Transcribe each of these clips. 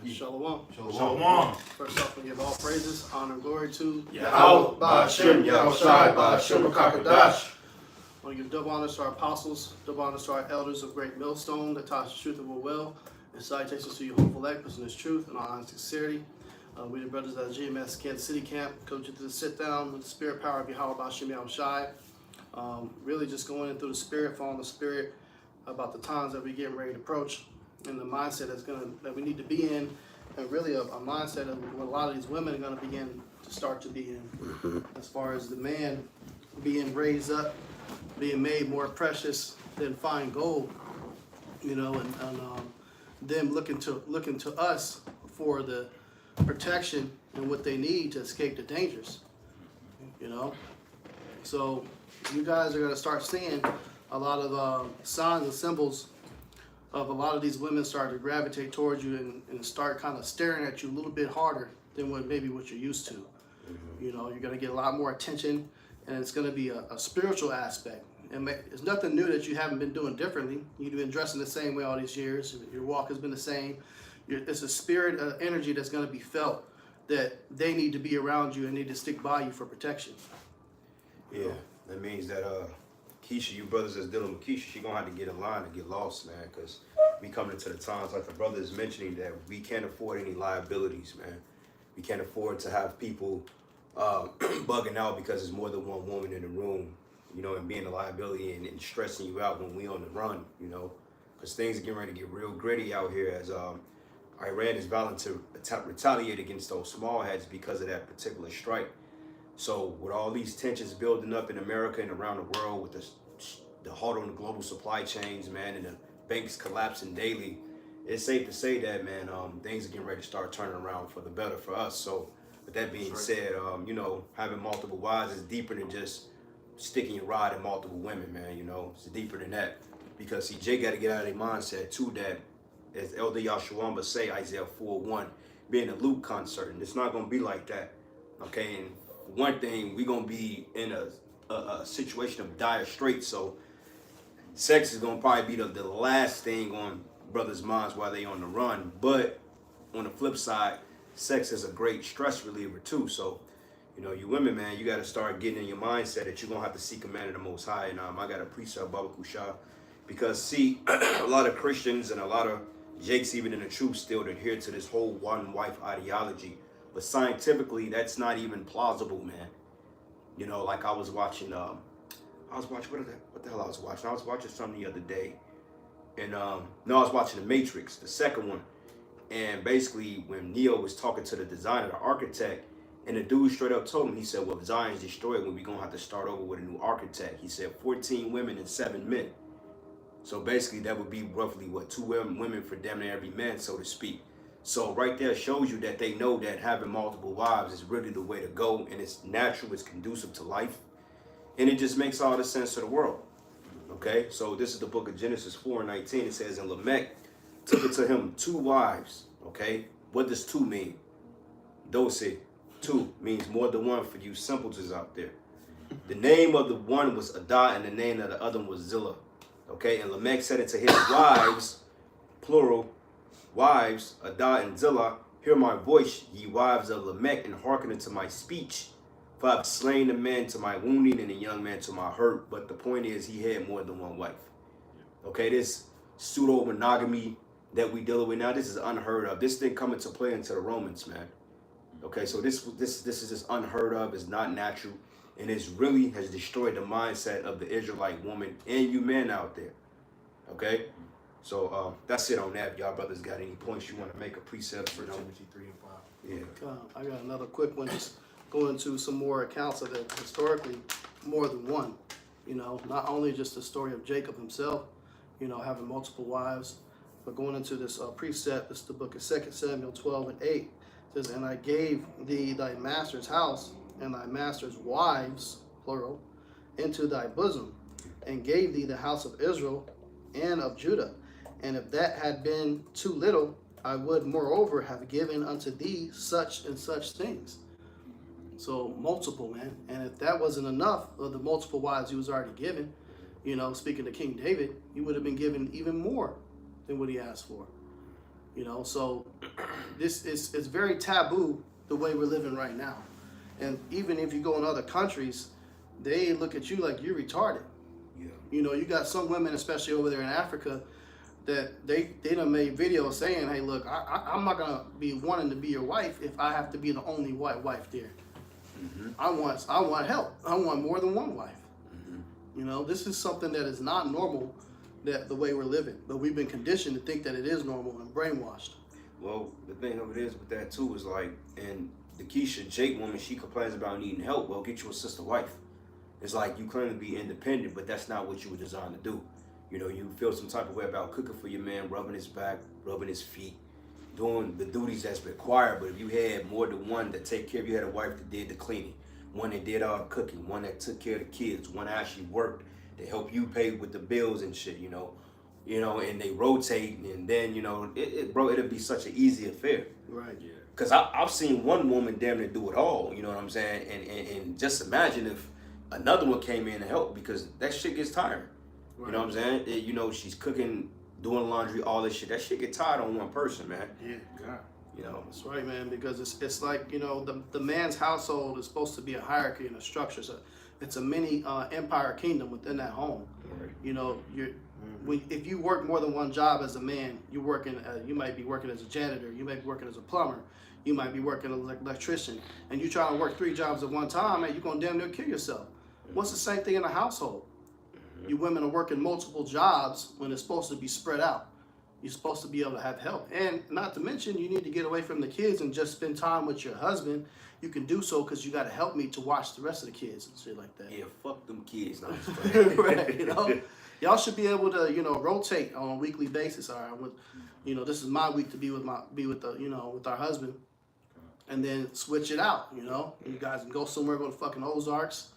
Shalom. Shalom. First off, we give all praises, honor, and glory to Yahweh, Ba'ashem, Yahushai, Ba'ashem, Rakakadash. I want to give double honors to our apostles, double honors to our elders of Great Millstone that taught us the truth of our will, and salutations to you, hopeful elect, in this truth and all honesty and sincerity. We the brothers at GMS Kansas City Camp coach you through the sit down with the spirit power of Yahweh, Ba'ashem, Yahushai. Really just going in through the spirit, following the spirit about the times that we're getting ready to approach, and the mindset that we need to be in, and really a mindset of what a lot of these women are going to begin to start to be in, as far as the man being raised up, being made more precious than fine gold, and them looking to us for the protection and what they need to escape the dangers, So you guys are going to start seeing a lot of signs and symbols of a lot of these women start to gravitate towards you and start kind of staring at you a little bit harder than what you're used to. You're going to get a lot more attention, and it's going to be a spiritual aspect. And it's nothing new that you haven't been doing differently. You've been dressing the same way all these years. Your walk has been the same. It's a spirit energy that's going to be felt that they need to be around you and need to stick by you for protection. Yeah, that means that Keisha, you brothers that's dealing with Keisha, she gonna have to get in line to get lost, man, because we coming into the times, like the brother is mentioning, that we can't afford any liabilities, man. We can't afford to have people bugging out because there's more than one woman in the room, and being a liability and stressing you out when we on the run, because things are getting ready to get real gritty out here as Iran is vowing to retaliate against those small heads because of that particular strike. So with all these tensions building up in America and around the world, with the halt on the global supply chains, man, and the banks collapsing daily, it's safe to say that, man, things are getting ready to start turning around for the better for us. So with that being said, having multiple wives is deeper than just sticking your rod in multiple women, man. It's deeper than that. Because see, Jay got to get out of their mindset too, that as Elder Yahshua say, Isaiah 4:1, being a Luke concert, and it's not gonna be like that. Okay, and one thing, we're going to be in a situation of dire straits, so sex is going to probably be the last thing on brothers' minds while they on the run. But on the flip side, sex is a great stress reliever too. So, you women, man, you got to start getting in your mindset that you're going to have to seek a man of the Most High. And I got a precept, Baba Kusha, because see, a lot of Christians and a lot of Jakes, even in the truth, still adhere to this whole one-wife ideology. But scientifically, that's not even plausible, man. Like I was watching, what the hell I was watching? I was watching something the other day. And, I was watching The Matrix, the second one. And basically, when Neo was talking to the designer, the architect, and the dude straight up told him, he said, well, if Zion's destroyed, we're going to have to start over with a new architect. He said 14 women and 7 men. So basically, that would be roughly, 2 women for damn near every man, so to speak. So right there shows you that they know that having multiple wives is really the way to go, and it's natural, it's conducive to life, and it just makes all the sense of the world. Okay, so this is the book of Genesis 4:19. It says, and Lamech took it to him 2 wives. Okay, what does 2 mean? Dose, 2 means more than one for you simpletons out there. The name of the one was Adah, and the name of the other one was Zillah. Okay, and Lamech said it to his wives, plural, wives, Adah and Zillah, hear my voice, ye wives of Lamech, and hearken unto my speech. For I have slain the man to my wounding and the young man to my hurt. But the point is, he had more than one wife. Okay, this pseudo-monogamy that we dealing with now, this is unheard of. This didn't come into play into the Romans, man. Okay, so this is just unheard of. It's not natural. And it really has destroyed the mindset of the Israelite woman and you men out there. Okay? So that's it on that. Y'all brothers got any points you want to make? A precept for Timothy 3 and 5. Yeah. I got another quick one, just going into some more accounts of it, historically, more than one. Not only just the story of Jacob himself, having multiple wives, but going into this precept, this is the book of 2 Samuel 12:8. It says, and I gave thee thy master's house and thy master's wives, plural, into thy bosom, and gave thee the house of Israel and of Judah. And if that had been too little, I would moreover have given unto thee such and such things. So multiple, man. And if that wasn't enough of the multiple wives he was already given, speaking to King David, he would have been given even more than what he asked for. So this is it's very taboo the way we're living right now. And even if you go in other countries, they look at you like you're retarded. Yeah. You know, you got some women, especially over there in Africa, that they done made videos saying, hey, look, I'm not going to be wanting to be your wife if I have to be the only white wife there. Mm-hmm. I want help. I want more than one wife. Mm-hmm. You know, this is something that is not normal, that the way we're living. But we've been conditioned to think that it is normal and brainwashed. Well, the thing of it is with that too is like, and the Keisha Jake woman, she complains about needing help. Well, get you a sister wife. It's like you claim to be independent, but that's not what you were designed to do. You know, you feel some type of way about cooking for your man, rubbing his back, rubbing his feet, doing the duties that's required. But if you had more than one that take care of you, had a wife that did the cleaning, one that did all the cooking, one that took care of the kids, one that actually worked to help you pay with the bills and shit, you know, and they rotate, and then, you know, bro, it'll be such an easy affair. Right. Yeah. Because I've seen one woman damn near do it all, you know what I'm saying? And just imagine if another one came in to help, because that shit gets tired. Right. You know what I'm saying? You know, she's cooking, doing laundry, all this shit. That shit get tired on one person, man. Yeah, God. You know? That's right, man, because it's like, you know, the man's household is supposed to be a hierarchy and a structure. So it's a mini empire kingdom within that home. Right. You know, if you work more than one job as a man, you're working. You might be working as a janitor. You might be working as a plumber. You might be working as an electrician. And you trying to work 3 jobs at one time, man, you're gonna damn near kill yourself. What's the same thing in a household? You women are working multiple jobs when it's supposed to be spread out. You're supposed to be able to have help. And not to mention, you need to get away from the kids and just spend time with your husband. You can do so because you got to help me to watch the rest of the kids and shit like that. Yeah, fuck them kids. No, I'm just playing. Right, you know? Y'all should be able to, you know, rotate on a weekly basis. All right, with, you know, this is my week to be with the, you know, with our husband, and then switch it out. You know, you guys can go somewhere, go to fucking Ozarks.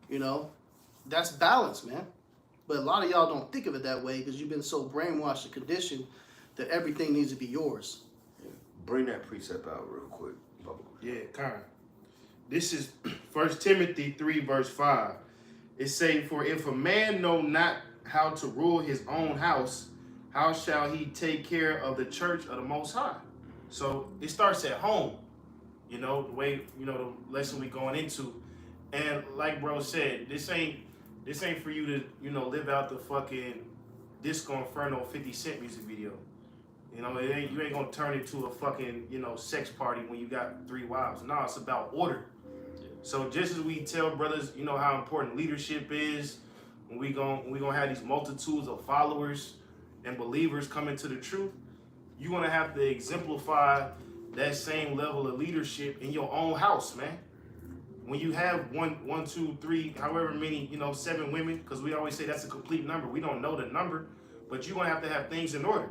You know, that's balance, man. But a lot of y'all don't think of it that way because you've been so brainwashed and conditioned that everything needs to be yours. Bring that precept out real quick, Bubba. Yeah, kind. This is 1 Timothy 3, verse 5. It say, for if a man know not how to rule his own house, how shall he take care of the church of the Most High? So it starts at home, you know, the way, you know, the lesson we going into. And like bro said, this ain't for you to, you know, live out the fucking Disco Inferno 50 Cent music video. You know, you ain't gonna turn into a fucking, you know, sex party when you got 3 wives. No, it's about order. So just as we tell brothers, you know, how important leadership is, when we gonna have these multitudes of followers and believers coming to the truth, you're gonna have to exemplify that same level of leadership in your own house, man. When you have one, 2, 3, however many, you know, 7 women, because we always say that's a complete number. We don't know the number, but you're gonna have to have things in order.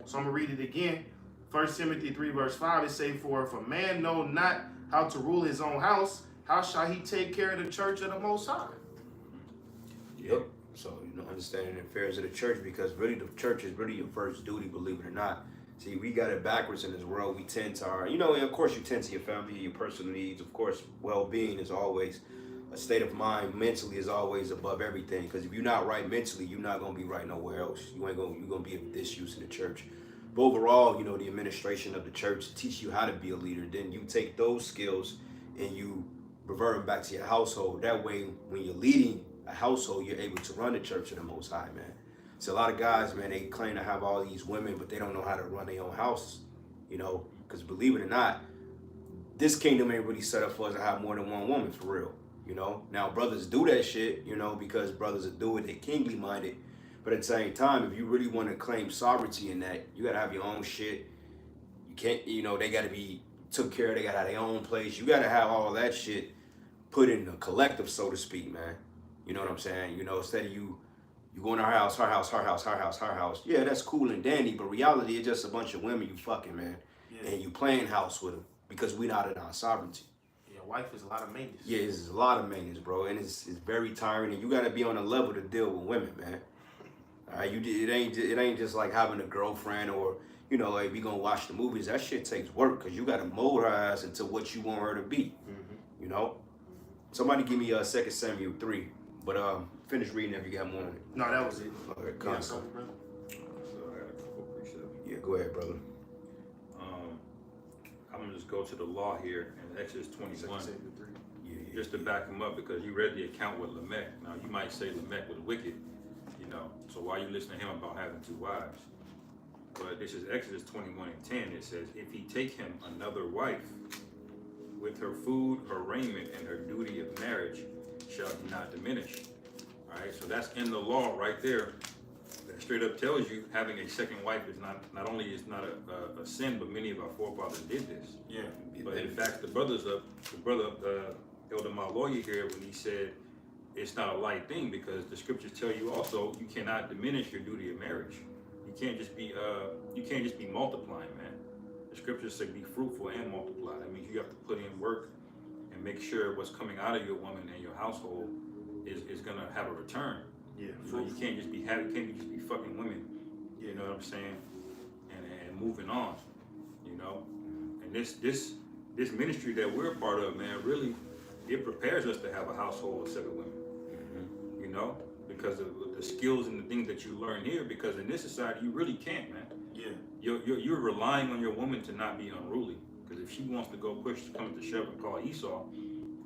So I'm gonna read it again. 1 Timothy 3, verse 5, it say, for if a man know not how to rule his own house, how shall he take care of the church of the Most High? Yep. So, you know, understanding the affairs of the church, because really the church is really your first duty, believe it or not. See, we got it backwards in this world. We tend to our, you know, and of course you tend to your family, your personal needs. Of course, well-being is always, a state of mind mentally is always above everything. Because if you're not right mentally, you're not going to be right nowhere else. You're going to be of disuse in the church. But overall, you know, the administration of the church teach you how to be a leader. Then you take those skills and you revert them back to your household. That way, when you're leading a household, you're able to run the church of the Most High, man. So a lot of guys, man, they claim to have all these women, but they don't know how to run their own house, you know, because believe it or not, this kingdom ain't really set up for us to have more than one woman, for real, you know. Now, brothers do that shit, you know, because brothers do it, they kingly minded. But at the same time, if you really want to claim sovereignty in that, you got to have your own shit. You can't, you know, they got to be took care of, they got to have their own place. You got to have all that shit put in a collective, so to speak, man. You know what I'm saying? You know, instead of you go in our house, her house, her house, her house, her house. Yeah, that's cool and dandy, but reality is just a bunch of women you fucking, man. Yeah. And you playing house with them because we not in our sovereignty. Yeah, wife is a lot of maintenance. Yeah, it's a lot of maintenance, bro, and it's very tiring, and you got to be on a level to deal with women, man. All right, it ain't just like having a girlfriend or, you know, like we gonna watch the movies. That shit takes work because you got to mold her ass into what you want her to be. You know. Somebody give me 2 Samuel 3. But finish reading if you got more on it. No, that was it. Okay, Yeah, yeah, go ahead, brother. to just go to the law here in Exodus 21, Yeah, yeah. just to back him up, because you read the account with Lamech. Now, you might say Lamech was wicked, you know, so why you listen to him about having 2 wives? But this is Exodus 21 and 10. It says, if he take him another wife, with her food, her raiment, and her duty of marriage, shall he not diminish. All right, so that's in the law right there. That straight up tells you having a second wife is not only is not a sin, but many of our forefathers did this. Yeah. But in fact, the brother Elder Maloya here, when he said it's not a light thing, because the scriptures tell you also you cannot diminish your duty of marriage. You can't just be multiplying, man. The scriptures say be fruitful and multiply. That means you have to put in work and make sure what's coming out of your woman and your household is gonna have a return. Yeah. You know, you can't just be fucking women. You know what I'm saying? And moving on. You know, and this ministry that we're a part of, man, really, it prepares us to have a household of 7 women. You know, because of the skills and the things that you learn here. Because in this society, you really can't, man. Yeah. You're relying on your woman to not be unruly. Because if she wants to go push, come to shove and call Esau,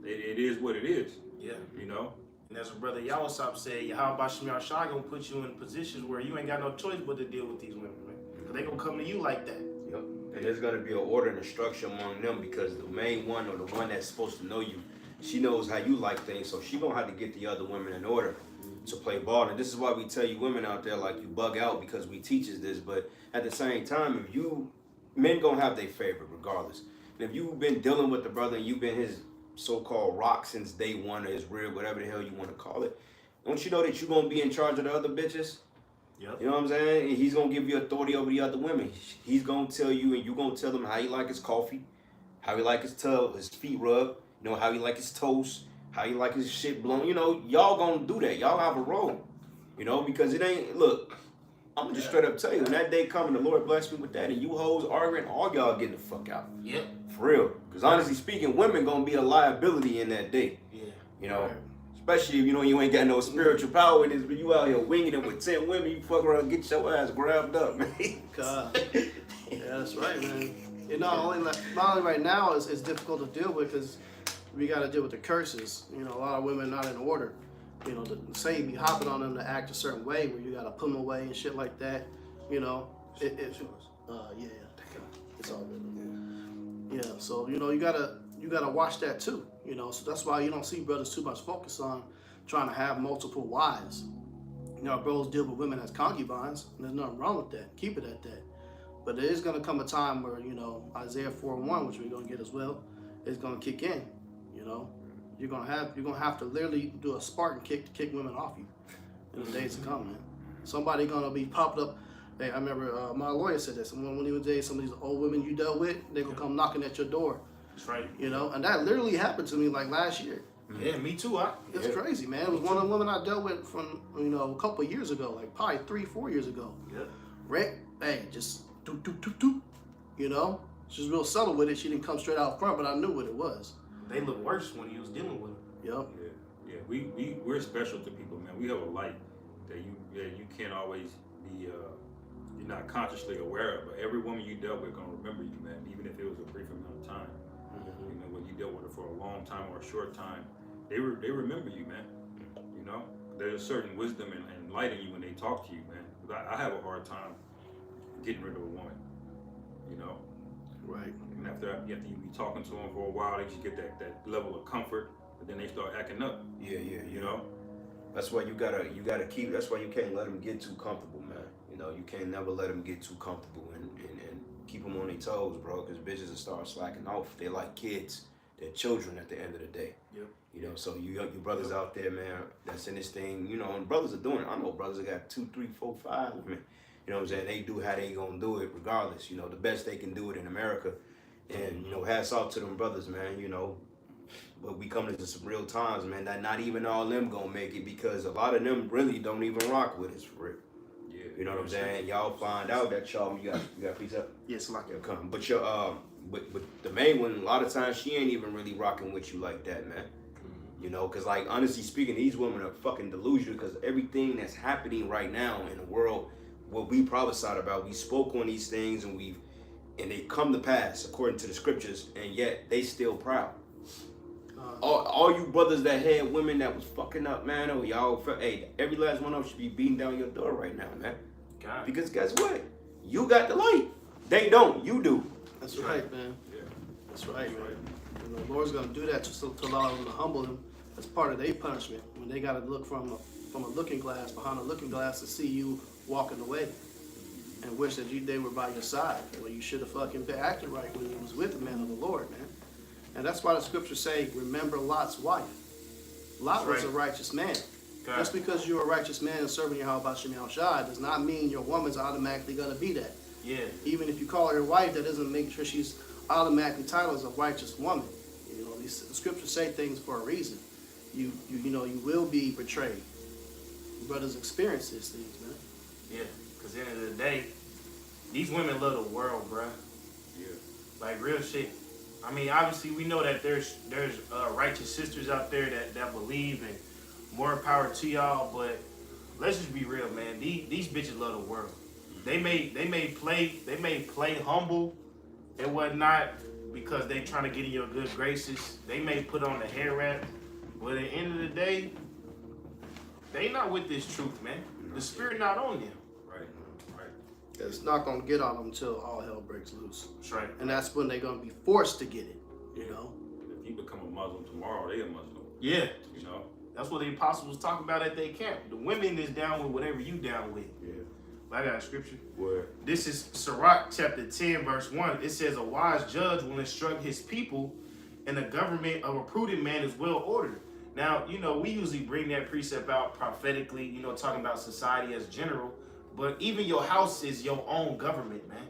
it is what it is. Yeah. You know. And as Brother Yawasop said, how about Shem Yahshua gonna put you in positions where you ain't got no choice but to deal with these women, man? Because they gonna come to you like that. Yep. And there's gonna be an order and a structure among them, because the main one, or the one that's supposed to know you, she knows how you like things, so she gonna have to get the other women in order to play ball. And this is why we tell you women out there, like, you bug out, because we teaches this. But at the same time, if you men gonna have their favorite regardless. And if you've been dealing with the brother and you've been his so-called rock since day one, or his rib, whatever the hell you want to call it, don't you know that you're gonna be in charge of the other bitches? Yep. You know what I'm saying? And he's gonna give you authority over the other women. He's gonna tell you, and you gonna tell him how he like his coffee, how he like his tub, his feet rubbed, you know, how he like his toast, how he like his shit blown. You know, y'all gonna do that. Y'all have a role. You know, because it ain't, look, I'm gonna just straight up tell you, when that day coming, the Lord bless me with that, and you hoes arguing, all y'all getting the fuck out. Yep. For real. Because honestly speaking, women gonna be a liability in that day. Yeah. You know, especially if you ain't got no spiritual power in this, but you out here winging it with 10 women, you fuck around and get your ass grabbed up, man. God. Yeah, that's right, man. And not only right now it's difficult to deal with, because we got to deal with the curses. You know, a lot of women not in order. You know, the Satan be hopping on them to act a certain way, where you got to put them away and shit like that. You know, yeah, it's all good. Yeah, so you know, you gotta watch that too. You know, so that's why you don't see brothers too much focus on trying to have multiple wives. You know, bros deal with women as concubines, and there's nothing wrong with that. Keep it at that. But there is gonna come a time where, you know, Isaiah 4:1, which we're gonna get as well, is gonna kick in. You know, you're gonna have to literally do a Spartan kick to kick women off you in the days to come, man. Somebody gonna be popped up. Hey, I remember my lawyer said this. When he was dating some of these old women you dealt with, they gonna come knocking at your door. That's right. You know, and that literally happened to me like last year. Yeah, me too. It's crazy, man. It was one of the women I dealt with from, you know, a couple of years ago, like probably 3-4 years ago. Yep. Right? Hey, just do. You know, she was real subtle with it. She didn't come straight out front, but I knew what it was. They look worse when you was dealing with them. Yep. Yeah. We're special to people, man. We have a light that you can't always be you're not consciously aware of. But every woman you dealt with gonna remember you, man, even if it was a brief amount of time. You know, when you dealt with her for a long time or a short time, they remember you, man. You know, there's a certain wisdom and light in you when they talk to you, man. I have a hard time getting rid of a woman. You know. Right. And after you be talking to them for a while, they just get that level of comfort, but then they start acting up. Yeah. You know. That's why you gotta keep. That's why you can't let them get too comfortable, man. You know, you can't never let them get too comfortable and keep them on their toes, bro. Because bitches will start slacking off. They're like kids. They're children at the end of the day. Yep. You know, so you brothers out there, man, that's in this thing. You know, and brothers are doing it. I know brothers that got 2, 3, 4, 5 women. You know what I'm saying? They do how they gonna do it, regardless. You know, the best they can do it in America. And you know, hats off to them brothers, man. You know. But we come into some real times, man, that not even all them gonna make it, because a lot of them really don't even rock with us for real. Yeah. You know what I'm saying? Y'all find out that y'all, you got a piece up? Yes, like Yeah, come. But your but the main one, a lot of times she ain't even really rocking with you like that, man. You know, cause like honestly speaking, these women are fucking delusional, because everything that's happening right now in the world, what we prophesied about, we spoke on these things and we've and they come to pass according to the scriptures, and yet they still proud. All you brothers that had women that was fucking up, man, oh y'all, hey, every last one of them should be beating down your door right now, man. God. Because guess what? You got the light. They don't. You do. That's right, man. Yeah. That's right, man. And the Lord's gonna do that just to allow them to humble them. That's part of their punishment when they gotta look from a looking glass, behind a looking glass, to see you walking away, and wish that they were by your side. Well, you should have fucking been acting right when you was with the man of the Lord, man. And that's why the scriptures say, remember Lot's wife. Lot was a righteous man. God. Just because you're a righteous man and serving Yahweh Shem Shai does not mean your woman's automatically gonna be that. Yeah. Even if you call her wife, that doesn't make sure she's automatically titled as a righteous woman. You know, the scriptures say things for a reason. You will be betrayed. Brothers experience these things, man. Yeah. Because at the end of the day, these women love the world, bruh. Yeah. Like real shit. I mean, obviously we know that there's righteous sisters out there that believe, and more power to y'all. But let's just be real, man. These bitches love the world. They may play humble and whatnot because they trying to get in your good graces. They may put on the hair wrap, but at the end of the day, they not with this truth, man. The spirit not on them. Right. Right. It's not gonna get on them until all hell breaks loose. That's right. And that's when they're gonna be forced to get it, you know? If you become a Muslim tomorrow, they a Muslim. Yeah. You know. That's what the apostles was talking about at their camp. The women is down with whatever you down with. Yeah. I got a scripture. Word. This is Sirach chapter 10, verse 1. It says, a wise judge will instruct his people, and the government of a prudent man is well ordered. Now, we usually bring that precept out prophetically, talking about society as general, but even your house is your own government, man.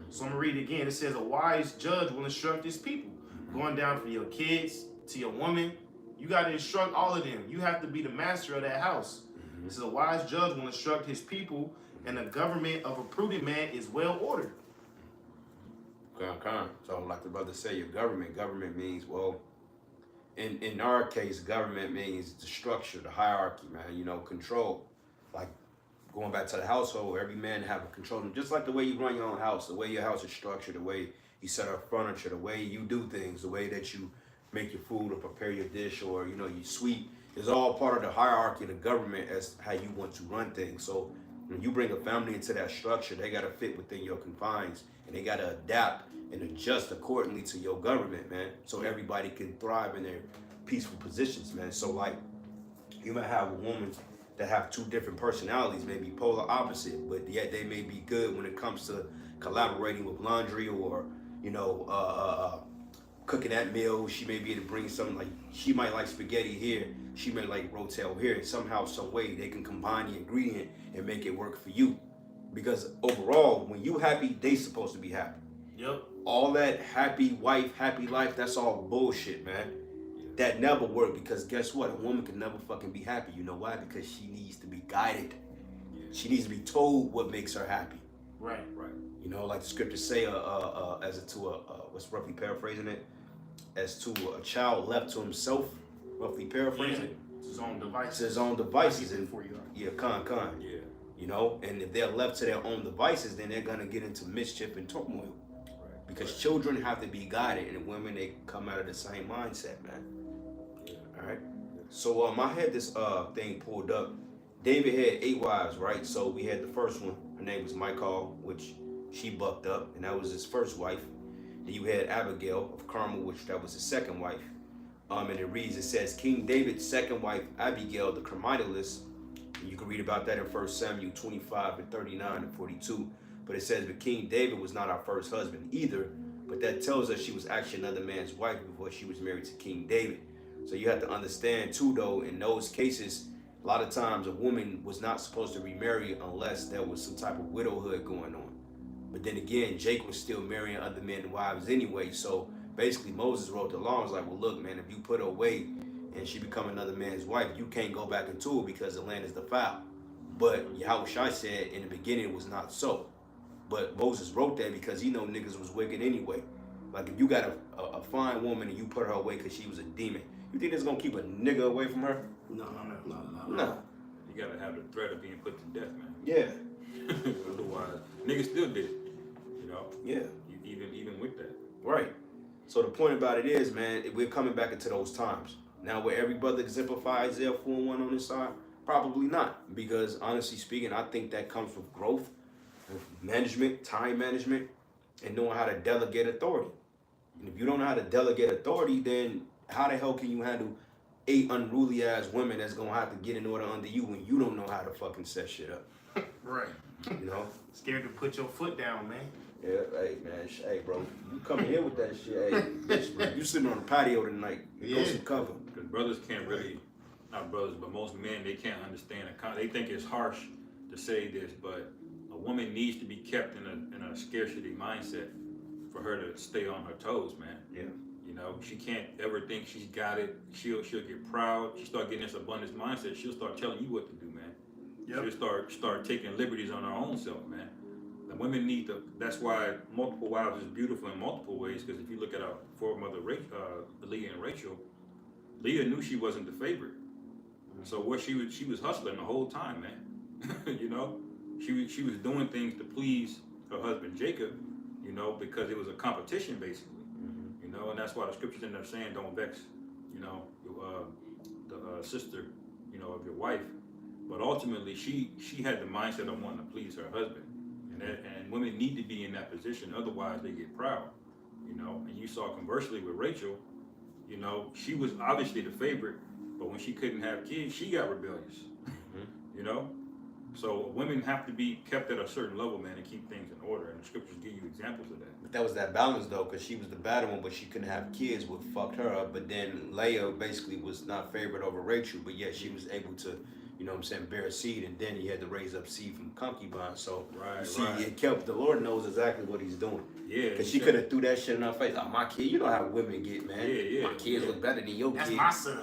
So I'm gonna read it again. It says, a wise judge will instruct his people. Going down from your kids to your woman, you got to instruct all of them. You have to be the master of that house. This is a wise judge will instruct his people, and the government of a prudent man is well ordered. So like the brother say, your government means, well, in our case, government means the structure, the hierarchy, man, control. Like going back to the household, every man have a control, just like the way you run your own house, the way your house is structured, the way you set up furniture, the way you do things, the way that you make your food or prepare your dish, or you sweep, is all part of the hierarchy of the government as how you want to run things. So when you bring a family into that structure, they gotta fit within your confines, and they gotta adapt and adjust accordingly to your government, man. So everybody can thrive in their peaceful positions, man. So like, you might have a woman that have two different personalities, maybe polar opposite, but yet they may be good when it comes to collaborating with laundry or cooking that meal. She may be able to bring something, like she might like spaghetti here, she may like rotel here, and somehow, some way they can combine the ingredient and make it work for you. Because overall, when you happy, they supposed to be happy. Yep. All that happy wife, happy life, that's all bullshit, man. That never worked, because guess what? A woman can never fucking be happy. You know why? Because she needs to be guided. She needs to be told what makes her happy. Right. Like the scriptures say, what's roughly paraphrasing it, as to a child left to himself, roughly paraphrasing it. It's his own devices. It's his own devices. And And for you. yeah, Yeah. And if they're left to their own devices, then they're gonna get into mischief and turmoil. Because children have to be guided, and women, they come out of the same mindset, man. Yeah. All right. So I had this thing pulled up. David had 8 wives, right? So we had the first one. Her name was Michal, which she bucked up, and that was his first wife. Then you had Abigail of Carmel, which that was his second wife. And it reads, it says, King David's second wife, Abigail, the Carmelitess. You can read about that in 1 Samuel 25 and 39 and 42. But it says, but King David was not our first husband either. But that tells us she was actually another man's wife before she was married to King David. So you have to understand too, though, in those cases, a lot of times a woman was not supposed to remarry unless there was some type of widowhood going on. But then again, Jake was still marrying other men's wives anyway. So basically Moses wrote the law and was like, well, look, man, if you put her away and she become another man's wife, you can't go back into it because the land is defiled. But Yahushua said in the beginning it was not so. But Moses wrote that because he know niggas was wicked anyway. Like if you got a fine woman and you put her away because she was a demon, you think that's gonna keep a nigga away from her? No. You gotta have the threat of being put to death, man. Yeah. Otherwise, niggas still did it. Yeah. even with that. Right. So the point about it is, man, we're coming back into those times. Now, will every brother exemplify Isaiah 4:1 on this side? Probably not. Because honestly speaking, I think that comes with growth, with management, time management, and knowing how to delegate authority. And if you don't know how to delegate authority, then how the hell can you handle 8 unruly ass women that's gonna have to get in order under you when you don't know how to fucking set shit up? Right. You know? Scared to put your foot down, man. Yeah, hey man, hey bro, you come here with that shit, hey, bitch, bro, you sitting on the patio tonight, go some cover. Because brothers can't really, not brothers, but most men, they can't understand they think it's harsh to say this, but a woman needs to be kept in a scarcity mindset for her to stay on her toes, man. Yeah. You know, she can't ever think she's got it. She'll get proud. She start getting this abundance mindset. She'll start telling you what to do, man. Yep. She'll start taking liberties on her own self, man. And women need to. That's why multiple wives is beautiful in multiple ways. Because if you look at our foremother, Leah and Rachel, Leah knew she wasn't the favorite. So what she was hustling the whole time, man. You know, she was doing things to please her husband Jacob. You know, because it was a competition basically. You know, and that's why the scriptures in there saying, "Don't vex," you know, the sister, you know, of your wife. But ultimately, she had the mindset of wanting to please her husband, and women need to be in that position. Otherwise, they get proud, you know. And you saw conversely with Rachel, you know, she was obviously the favorite, but when she couldn't have kids, she got rebellious, you know. So women have to be kept at a certain level, man, and keep things in order. And the scriptures give you examples of that. But that was that balance though, because she was the bad one, but she couldn't have kids, what fucked her up. But then Leah basically was not favored over Rachel, but yet she was able to, you know what I'm saying, bear a seed, and then he had to raise up seed from concubine. So you see, it kept, the Lord knows exactly what he's doing. Yeah. Because she could have threw that shit in her face. Oh, my kid, you know how women get, man. Yeah. My kids look better than your That's kids. my son.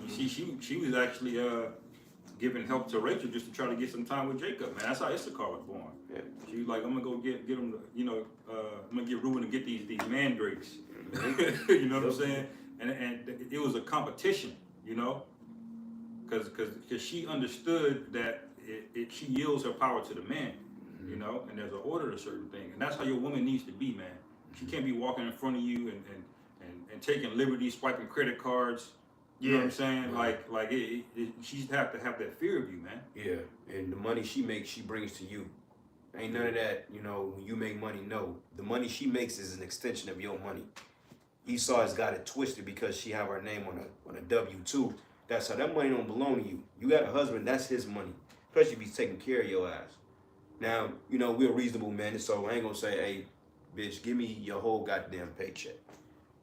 And she was actually giving help to Rachel just to try to get some time with Jacob, man. That's how Issachar was born. Yeah. She was like, I'm gonna go get him, you know, I'm gonna get Reuben to get these mandrakes. You know what I'm saying? And it was a competition, you know, because she understood that she yields her power to the man, you know, and there's an order to certain things, and that's how your woman needs to be, man. She can't be walking in front of you and taking liberties, swiping credit cards. You know what I'm saying? Like she'd have to have that fear of you, man. Yeah, and the money she makes, she brings to you. Ain't none of that, you know, when you make money, no. The money she makes is an extension of your money. Esau has got it twisted because she have her name on a W-2. That's how that money don't belong to you. You got a husband, that's his money. Especially if he's taking care of your ass. Now, you know, we're reasonable men, so I ain't gonna say, hey, bitch, give me your whole goddamn paycheck.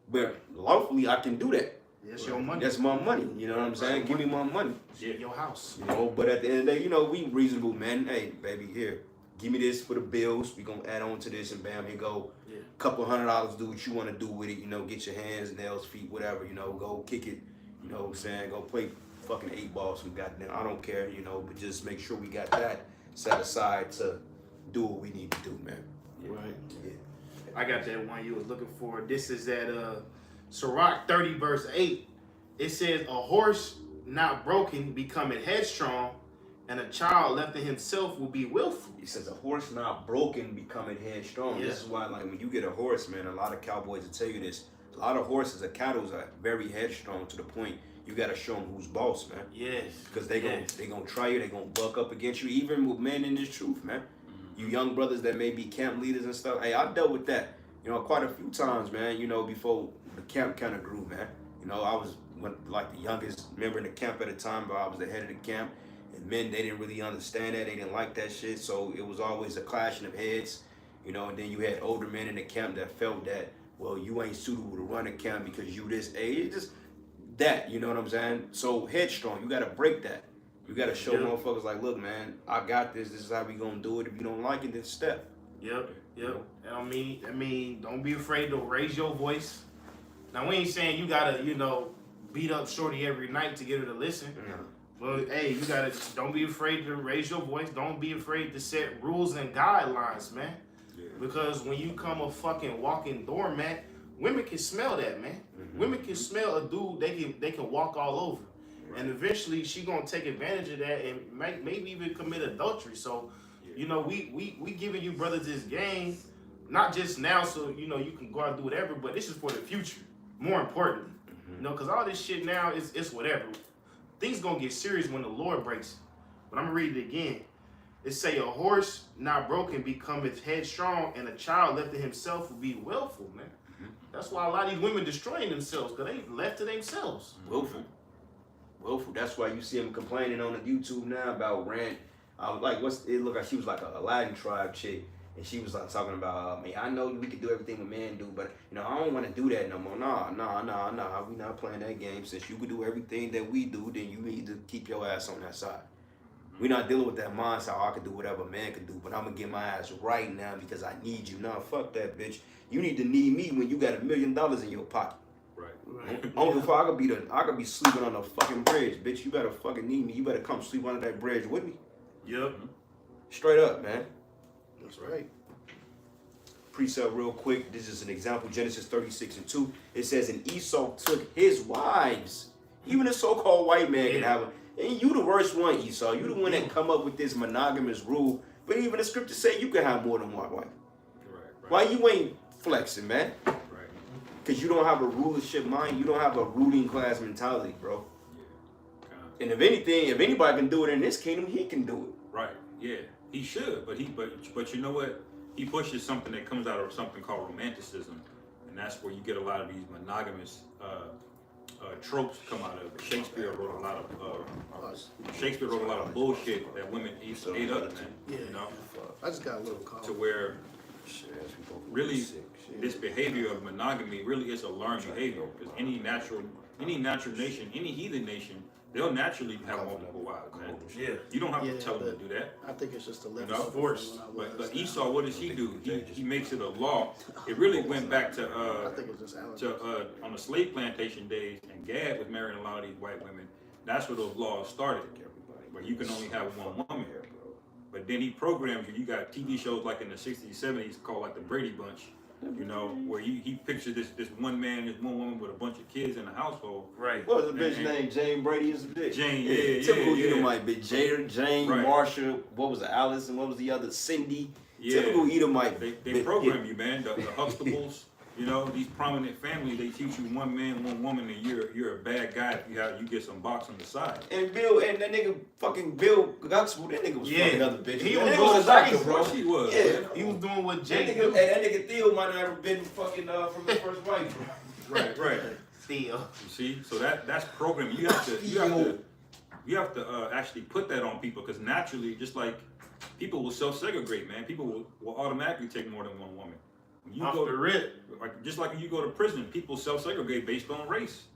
But lawfully, I can do that. That's your money. That's my money. You know what I'm saying? Give me my money. Your house. You know, but at the end of the day, you know, we reasonable men. Hey, baby, here, give me this for the bills. We gonna add on to this, and bam, here go. Yeah. Couple $100. Do what you want to do with it. You know, get your hands, nails, feet, whatever. You know, go kick it. You know what I'm saying? Go play fucking 8 balls. Some goddamn. I don't care. You know, but just make sure we got that set aside to do what we need to do, man. Yeah. Right. Yeah. I got that one you was looking for. This is at Sirach 30 verse 8. It says, a horse not broken becoming headstrong, and a child left to himself will be willful. He says a horse not broken becoming headstrong. Yeah. This is why, like, when you get a horse, man, a lot of cowboys will tell you this. A lot of horses or cattle are very headstrong to the point you got to show them who's boss, man. Yes. Because they gonna try you. They gonna buck up against you, even with men in this truth, man. Mm-hmm. You young brothers that may be camp leaders and stuff. Hey, I dealt with that, you know, quite a few times, man. You know, before the camp kind of grew, man. You know, I was like the youngest member in the camp at the time, but I was the head of the camp. And men, they didn't really understand that. They didn't like that shit. So it was always a clashing of heads, you know. And then you had older men in the camp that felt that, well, you ain't suitable to run a camp because you this age. It's just that, you know what I'm saying? So headstrong, you got to break that. You got to show motherfuckers like, look, man, I got this. This is how we gonna do it. If you don't like it, then step. Yep. I mean, don't be afraid to raise your voice. Now, we ain't saying you gotta, you know, beat up Shorty every night to get her to listen. But hey, you gotta, don't be afraid to raise your voice. Don't be afraid to set rules and guidelines, man. Yeah. Because when you come a fucking walking doormat, women can smell that, man. Mm-hmm. Women can smell a dude. They can walk all over, right. And eventually she gonna take advantage of that and maybe even commit adultery. So, you know, we giving you brothers this game, not just now, so you know you can go out and do whatever, but this is for the future. More importantly, you know, because all this shit now is it's whatever. Things gonna get serious when the Lord breaks it. But I'm gonna read it again. It say a horse not broken becometh headstrong, and a child left to himself will be willful, man. That's why a lot of these women destroying themselves, because they left to themselves. Willful. That's why you see him complaining on the YouTube now about rent. Like, it looked like she was like a Aladdin tribe chick. And she was like talking about, man, I know we can do everything a man do, but you know, I don't want to do that no more. Nah. We not playing that game. Since you can do everything that we do, then you need to keep your ass on that side. We're not dealing with that mindset, I can do whatever a man can do, but I'm gonna get my ass right now because I need you. Nah, fuck that, bitch. You need to need me when you got $1 million in your pocket. Right. Only if I could be sleeping on a fucking bridge, bitch. You better fucking need me. You better come sleep under that bridge with me. Yep. Straight up, man. That's right. Precept real quick. This is an example. Genesis 36:2. It says, and Esau took his wives. Even a so-called white man can have them. And you the worst one, Esau. You the one that come up with this monogamous rule. But even the scriptures say you can have more than one wife. Right. Why you ain't flexing, man? Right. Because you don't have a rulership mind. You don't have a ruling class mentality, bro. Yeah. And if anything, if anybody can do it in this kingdom, he can do it. Right. Yeah. He should, but you know what? He pushes something that comes out of something called romanticism, and that's where you get a lot of these monogamous tropes come out of it. Shakespeare wrote a lot of bullshit that women ate up, man. Yeah. You know, I just got a little call. to where really this behavior of monogamy really is a learned behavior. Because any natural nation, any heathen nation, they'll naturally have multiple wives, man. Yeah. You don't have to Yeah, tell them but to do that. I think it's just a You level know, of force. But Esau, what does he do? He makes it a law. It really went back to I think it's just allergies. on the slave plantation days, and Gad was marrying a lot of these white women. That's where those laws started, where you can only have one woman. But then he programs you. You got TV shows like in the 60s, 70s called like the Brady Bunch, you know, where he pictures this one man, this one woman with a bunch of kids in the household. Right. What was the bitch name? Jane Brady is the bitch. Jane, Typical yeah. Edomite bitch. Jane, Right. Marsha, what was it, Alice, and what was the other? Cindy. Yeah. Typical Edomite. They program you, man. The Huxtables, you know, these prominent families, they teach you one man, one woman, and you're a bad guy if you get some box on the side. And that nigga fucking Bill Guxel, that nigga was fucking other bitches. He That was nigga going a doctor, crazy, bro. She was. Yeah. Man. He was doing what That Jake nigga, do. that nigga Theo might have ever been fucking from the first wife, bro. Right. Theo. You see, so that's programming. You have to actually put that on people, because naturally, just like people will self-segregate, man. People will automatically take more than one woman. When you Off go the to rip. just like when you go to prison, people self-segregate based on race.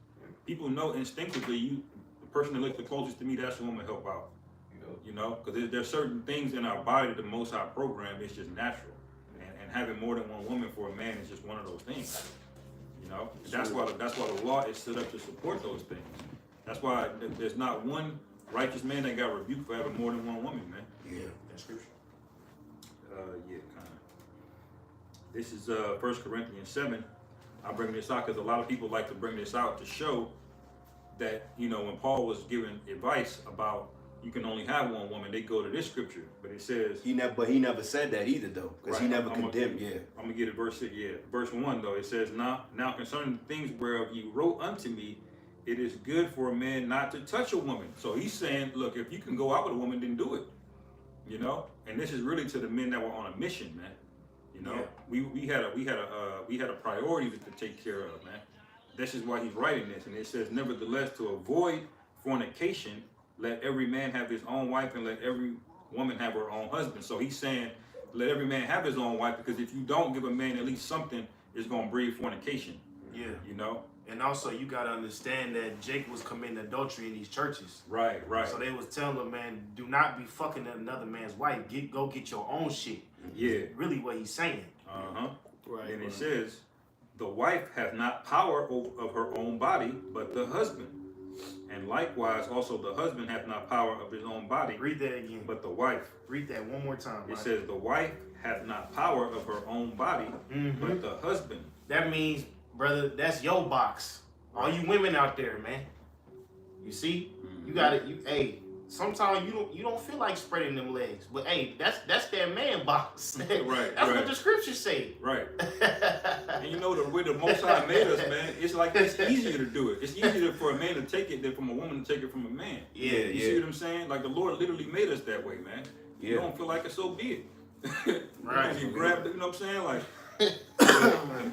People know instinctively the person that looks the closest to me, that's the one to help out. You know, because there's certain things in our body that the Most High program is just natural, and having more than one woman for a man is just one of those things. You know, that's why the law is set up to support those things. That's why there's not one righteous man that got rebuked for having more than one woman, man. Yeah. That's scripture. Yeah, kind of. This is 1 Corinthians 7. I bring this out because a lot of people like to bring this out to show that, you know, when Paul was giving advice about you can only have one woman, they go to this scripture, but it says He never said that either, though, because he Right, never I'm condemned. I'm gonna get it verse 1 though. It says, now concerning the things whereof you wrote unto me, it is good for a man not to touch a woman. So he's saying, look, if you can go out with a woman, then do it. You know, and this is really to the men that were on a mission, man. You know, we had a priority to take care of, man. This is why he's writing this, and it says, nevertheless, to avoid fornication, let every man have his own wife, and let every woman have her own husband. So he's saying, let every man have his own wife, because if you don't give a man at least something, it's gonna breed fornication. Yeah. You know. And also, you gotta understand that Jake was committing adultery in these churches. Right. So they was telling him, man, do not be fucking another man's wife. Go get your own shit. Yeah. Really, what he's saying. Right. And it says, the wife hath not power of her own body, but the husband. And likewise, also the husband hath not power of his own body, Read that again. but the wife. Read that one more time. It Mike. says, the wife hath not power of her own body, but the husband. That means, brother, that's your box. All you women out there, man. You see? You got it. Hey, sometimes you don't feel like spreading them legs. But hey, that's that man box. Right, That's right. what the scriptures say. Right. And you know, the way the Most High made us, man, it's like it's easier to do it. It's easier for a man to take it than from a woman to take it from a man. Yeah, You see what I'm saying? Like the Lord literally made us that way, man. You Yeah. don't feel like it, so be it. Right. You grab it, you know what I'm saying? Like,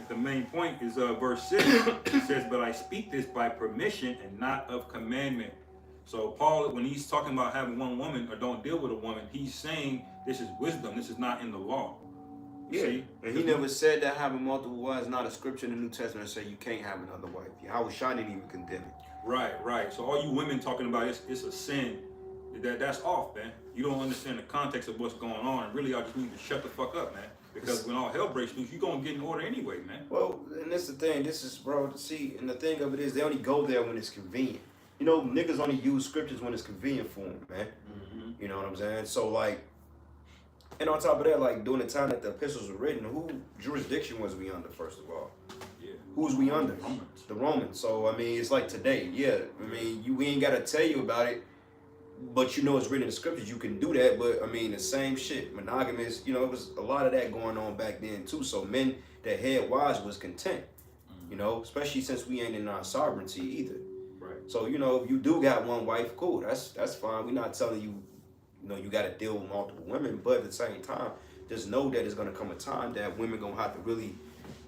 the main point is verse 6. It says, but I speak this by permission and not of commandment. So Paul, when he's talking about having one woman or don't deal with a woman, he's saying this is wisdom. This is not in the law. You Yeah, see? and he never said that having multiple wives. Not a scripture in the New Testament that say you can't have another wife. Yahweh Shai didn't even condemn it. Right. So all you women talking about it's a sin. That's off, man. You don't understand the context of what's going on. And really, I just need to shut the fuck up, man. Because when all hell breaks loose, you're gonna get in order anyway, man. Well, and that's the thing. This is, bro. See, and the thing of it is, they only go there when it's convenient. You know, niggas only use scriptures when it's convenient for them, man. Mm-hmm. You know what I'm saying? So, like, and on top of that, like, during the time that the epistles were written, who jurisdiction was we under, first of all? Yeah. Who's we under? Romans. The Romans. So, I mean, it's like today. Yeah, I mean, we ain't got to tell you about it, but you know it's written in the scriptures. You can do that, but, I mean, the same shit. Monogamous, you know, it was a lot of that going on back then, too. So, men that had wives was content, you know, especially since we ain't in our sovereignty either. Right. So, you know, if you do got one wife, cool. That's fine. We're not telling you, you know, you got to deal with multiple women. But at the same time, just know that there's going to come a time that women going to have to really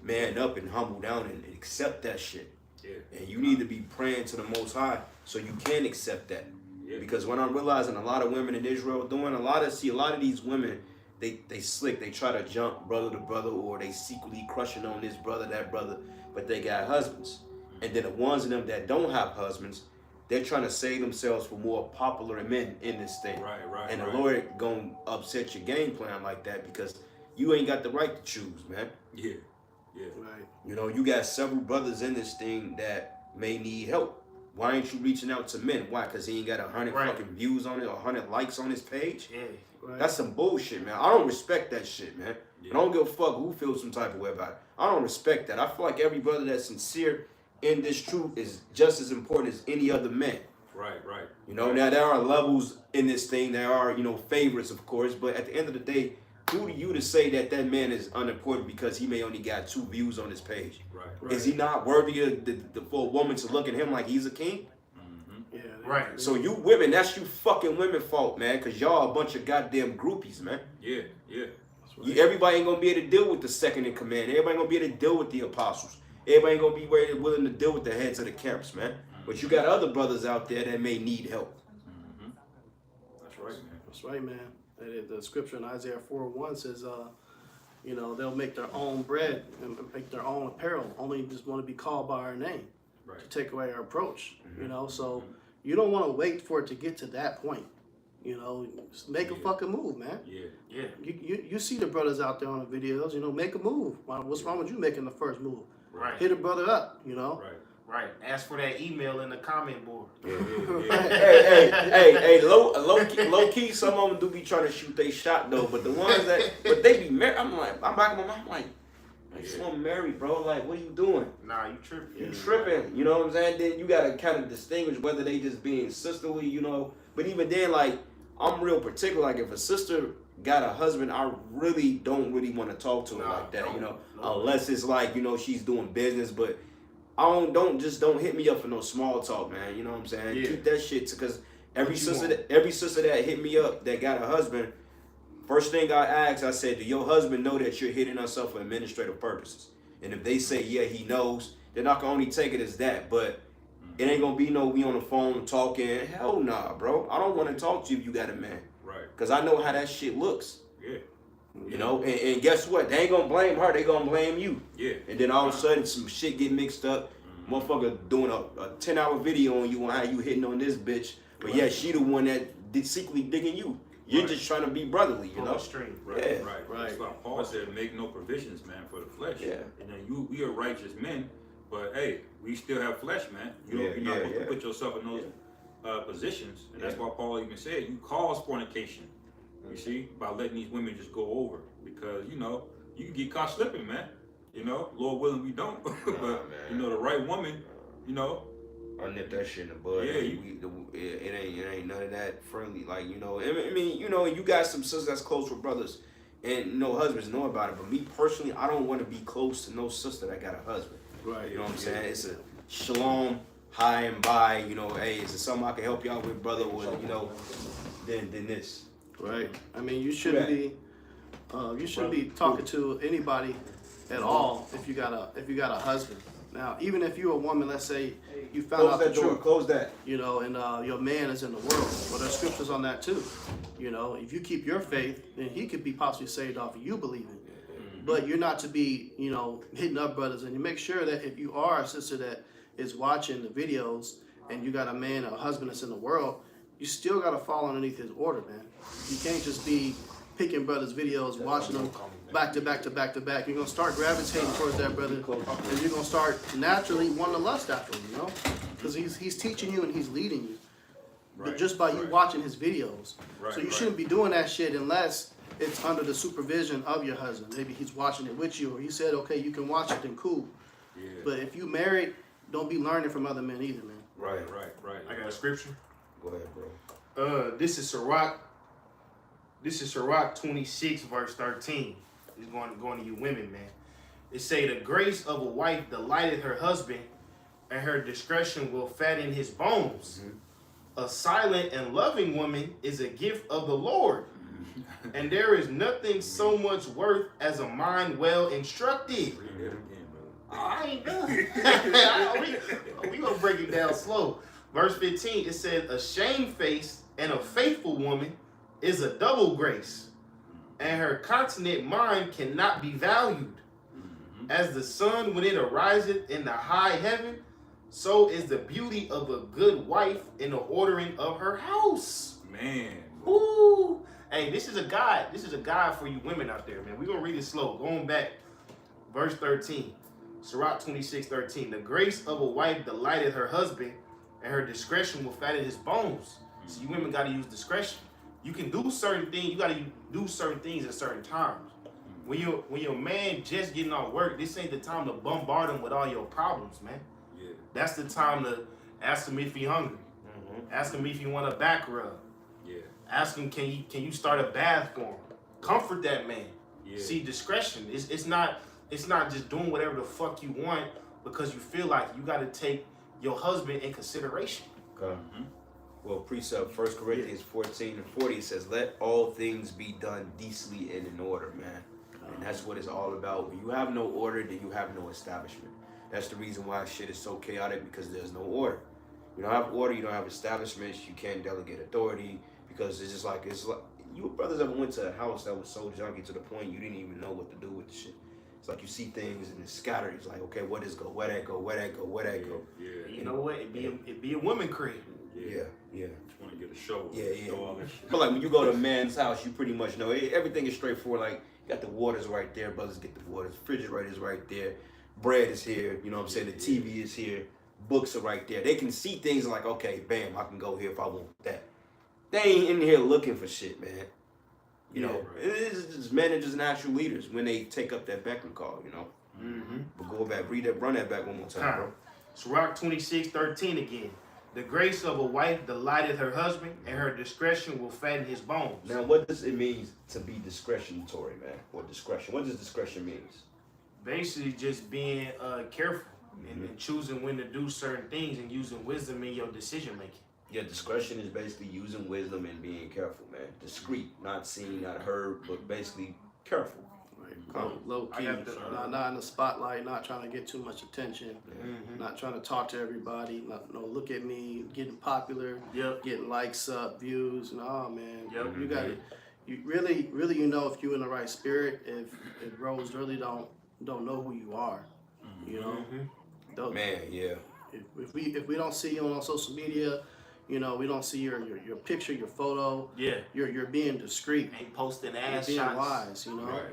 man up and humble down and accept that shit. Yeah. And you need to be praying to the Most High so you can accept that. Yeah. Because what I'm realizing a lot of women in Israel doing, a lot of these women, they slick. They try to jump brother to brother, or they secretly crushing on this brother, that brother, but they got husbands. And then the ones of them that don't have husbands, they're trying to save themselves for more popular men in this thing. Right. And the right. Lord gonna upset your game plan like that because you ain't got the right to choose, man. Yeah. Right. You know, you got several brothers in this thing that may need help. Why ain't you reaching out to men? Why? Because he ain't got 100 Right. fucking views on it or 100 likes on his page? Yeah. Right. That's some bullshit, man. I don't respect that shit, man. Yeah. I don't give a fuck who feels some type of way about it. I don't respect that. I feel like every brother that's sincere in this truth is just as important as any other man. Right. You know, now there are levels in this thing. There are, you know, favorites, of course. But at the end of the day, who are you to say that that man is unimportant because he may only got 2 views on his page? Right. Is he not worthy of for a woman to look at him like he's a king? Mm-hmm. Yeah. Right. So you women, that's you fucking women fault, man. Because y'all a bunch of goddamn groupies, man. Yeah. That's right. Everybody ain't gonna be able to deal with the second in command. Everybody ain't gonna be able to deal with the apostles. Everybody ain't gonna be willing to deal with the heads of the camps, man. But you got other brothers out there that may need help. Mm-hmm. That's right, man. That's right, man. The scripture in Isaiah 4:1 says, you know, they'll make their own bread and make their own apparel. Only just want to be called by our name Right. to take away our approach. You know, so you don't want to wait for it to get to that point. You know, just make a Yeah. fucking move, man. Yeah. Yeah. You see the brothers out there on the videos. You know, make a move. What's wrong with you making the first move? Right. Hit a brother up. You know. Right. Right. Ask for that email in the comment board. Yeah. Hey, low key, some of them do be trying to shoot they shot though, but the ones but they be married. I'm back in my mind, I'm like, I'm married, bro. Like, what are you doing? Nah, you tripping. You tripping, you know what I'm saying? Then you gotta kind of distinguish whether they just being sisterly, you know. But even then, like, I'm real particular. Like, if a sister got a husband, I really don't want to talk to her Nah, like that, you know. no. Unless it's like, you know, she's doing business, but don't hit me up for no small talk, man. You know what I'm saying? Yeah. Keep that shit because every What you sister that hit me up that got a husband, first thing I asked, I said, do your husband know that you're hitting us up for administrative purposes? And if they say, yeah, he knows, then I can only take it as that. But it ain't gonna be no we on the phone talking. Hell nah, bro. I don't want to talk to you if you got a man. Right. Because I know how that shit looks. Yeah. You know? And guess what? They ain't gonna blame her. They gonna blame you. Yeah. And then all of a sudden, some shit get mixed up. Motherfucker doing a 10-hour video on you on how you hitting on this bitch. But yeah, she the one that secretly digging you. You're just trying to be brotherly, you know? Stream. Right, Yeah. Right. That's why Paul said, "Make no provisions, man, for the flesh." Yeah. And then we are righteous men, but hey, we still have flesh, man. You're not supposed to put yourself in those positions, and that's why Paul even said, "You cause fornication." You see, by letting these women just go over, because you know you can get caught slipping, man. You know, Lord willing, we don't. But man. you know, the right woman, you know, I nip that shit in the bud. Yeah, It ain't none of that friendly. Like, you know, I mean, you know, you got some sisters that's close with brothers, and no husbands know about it. But me personally, I don't want to be close to no sister that got a husband. Right. You know what I'm saying? It's a shalom, high and by. You know, hey, is there something I can help you out with, brother? Or, you know, then this. Right. I mean, you shouldn't be talking to anybody at all if you got a husband. Now, even if you're a woman, let's say you found Close out that the door, door. Close that. you know, and your man is in the world. Well, there's scriptures on that too. You know, if you keep your faith, then he could be possibly saved off of you believing. But you're not to be, you know, hitting up brothers. And you make sure that if you are a sister that is watching the videos and you got a man or a husband that's in the world, you still got to fall underneath his order, man. You can't just be picking brothers' videos, watching them back to back to back to back. You're going to start gravitating towards that brother, and you're going to start naturally wanting to lust after him, you know? Because he's teaching you and he's leading you. Right, Just by you right. watching his videos. Right, So you right. shouldn't be doing that shit unless it's under the supervision of your husband. Maybe he's watching it with you, or he said, okay, you can watch it, then cool. Yeah. But if you married, don't be learning from other men either, man. Right. Right. I got a scripture. Go ahead, bro. This is Sirach 26 verse 13. It's going to you women, man. It say the grace of a wife delighteth her husband, and her discretion will fatten his bones. A silent and loving woman is a gift of the Lord, and there is nothing so much worth as a mind well instructed. Read that again, brother. I ain't done. we gonna break it down slow. Verse 15, it says, a shamefaced and a faithful woman is a double grace, and her continent mind cannot be valued. As the sun when it ariseth in the high heaven, so is the beauty of a good wife in the ordering of her house. Man. Ooh. Hey, this is a guide. This is a guide for you women out there, man. We're gonna read it slow. Going back, verse 13. Sirach 26:13. The grace of a wife delighteth her husband, and her discretion will fatten his bones. So you women gotta use discretion. You can do certain things, you gotta do certain things at certain times. When your man just getting off work, this ain't the time to bombard him with all your problems, man. Yeah. That's the time to ask him if he hungry. Ask him if he want a back rub. Yeah. Ask him, can you start a bath for him? Comfort that man. Yeah. See, discretion. It's not just doing whatever the fuck you want because you feel like you got to take your husband in consideration. Okay. Well, precept 1 Corinthians 14:40 says, "Let all things be done decently and in order, man." And that's what it's all about. When you have no order, then you have no establishment. That's the reason why shit is so chaotic, because there's no order. You don't have order, you don't have establishments, you can't delegate authority, because it's like you brothers ever went to a house that was so junky to the point you didn't even know what to do with the shit. It's like you see things and it's scattered. It's like, okay, what is go? Where that go? Where that go? Where that go? Yeah. You know what? It be a woman crib. Yeah. Just want to get a show. Yeah. Show all that shit. But like when you go to a man's house, you pretty much know everything is straightforward. Like you got the waters right there, brothers get the waters. Refrigerator is right there. Bread is here. You know what I'm saying? The TV is here. Books are right there. They can see things like, okay, bam, I can go here if I want that. They ain't in here looking for shit, man. You know, right. it is just men are just natural leaders when they take up that beck and call, you know. But go back, run that back one more time, bro. Sirach 26:13 again. The grace of a wife delighteth her husband, and her discretion will fatten his bones. Now, what does it mean to be discretionary, man? Or discretion? What does discretion mean? Basically, just being careful and choosing when to do certain things and using wisdom in your decision making. Yeah, discretion is basically using wisdom and being careful, man. Discreet, not seen, not heard, but basically careful. Low key, not in the spotlight, not trying to get too much attention, not trying to talk to everybody, look at me, getting popular, getting likes up, views, and man, you got to, you really, you know, if you're in the right spirit, if bros really don't know who you are, you know, Man, yeah. If we don't see you on social media, you know, we don't see your picture, your photo. Yeah. You're being discreet. Ain't posting You're ass being shots. wise, you know. Right.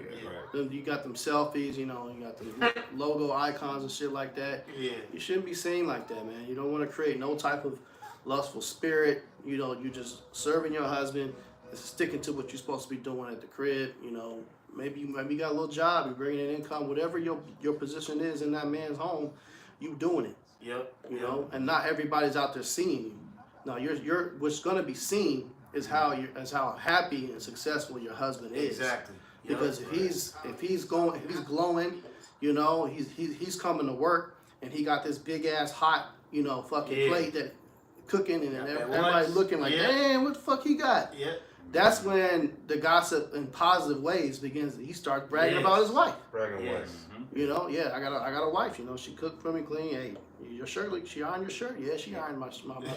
Then you got them selfies, you know, you got the logo icons and shit like that. Yeah. You shouldn't be seen like that, man. You don't want to create no type of lustful spirit. You know, you just serving your husband, sticking to what you're supposed to be doing at the crib. You know, maybe you got a little job, you're bringing in income, whatever your position is in that man's home, you doing it. Yep. You know, and not everybody's out there seeing you. No, you're what's gonna be seen is how happy and successful your husband is. Exactly. Yep. Because if he's glowing, you know, he's coming to work and he got this big ass hot, you know, fucking plate that cooking and Got that everybody lunch. looking like, Yeah. damn, what the fuck he got? Yeah. That's when the gossip in positive ways begins. He starts bragging about his wife. Bragging Yes. rights. You know, yeah, I got a wife. You know, she cooked for me, clean. Hey, your shirt, like she ironed your shirt. Yeah, she ironed my clothes.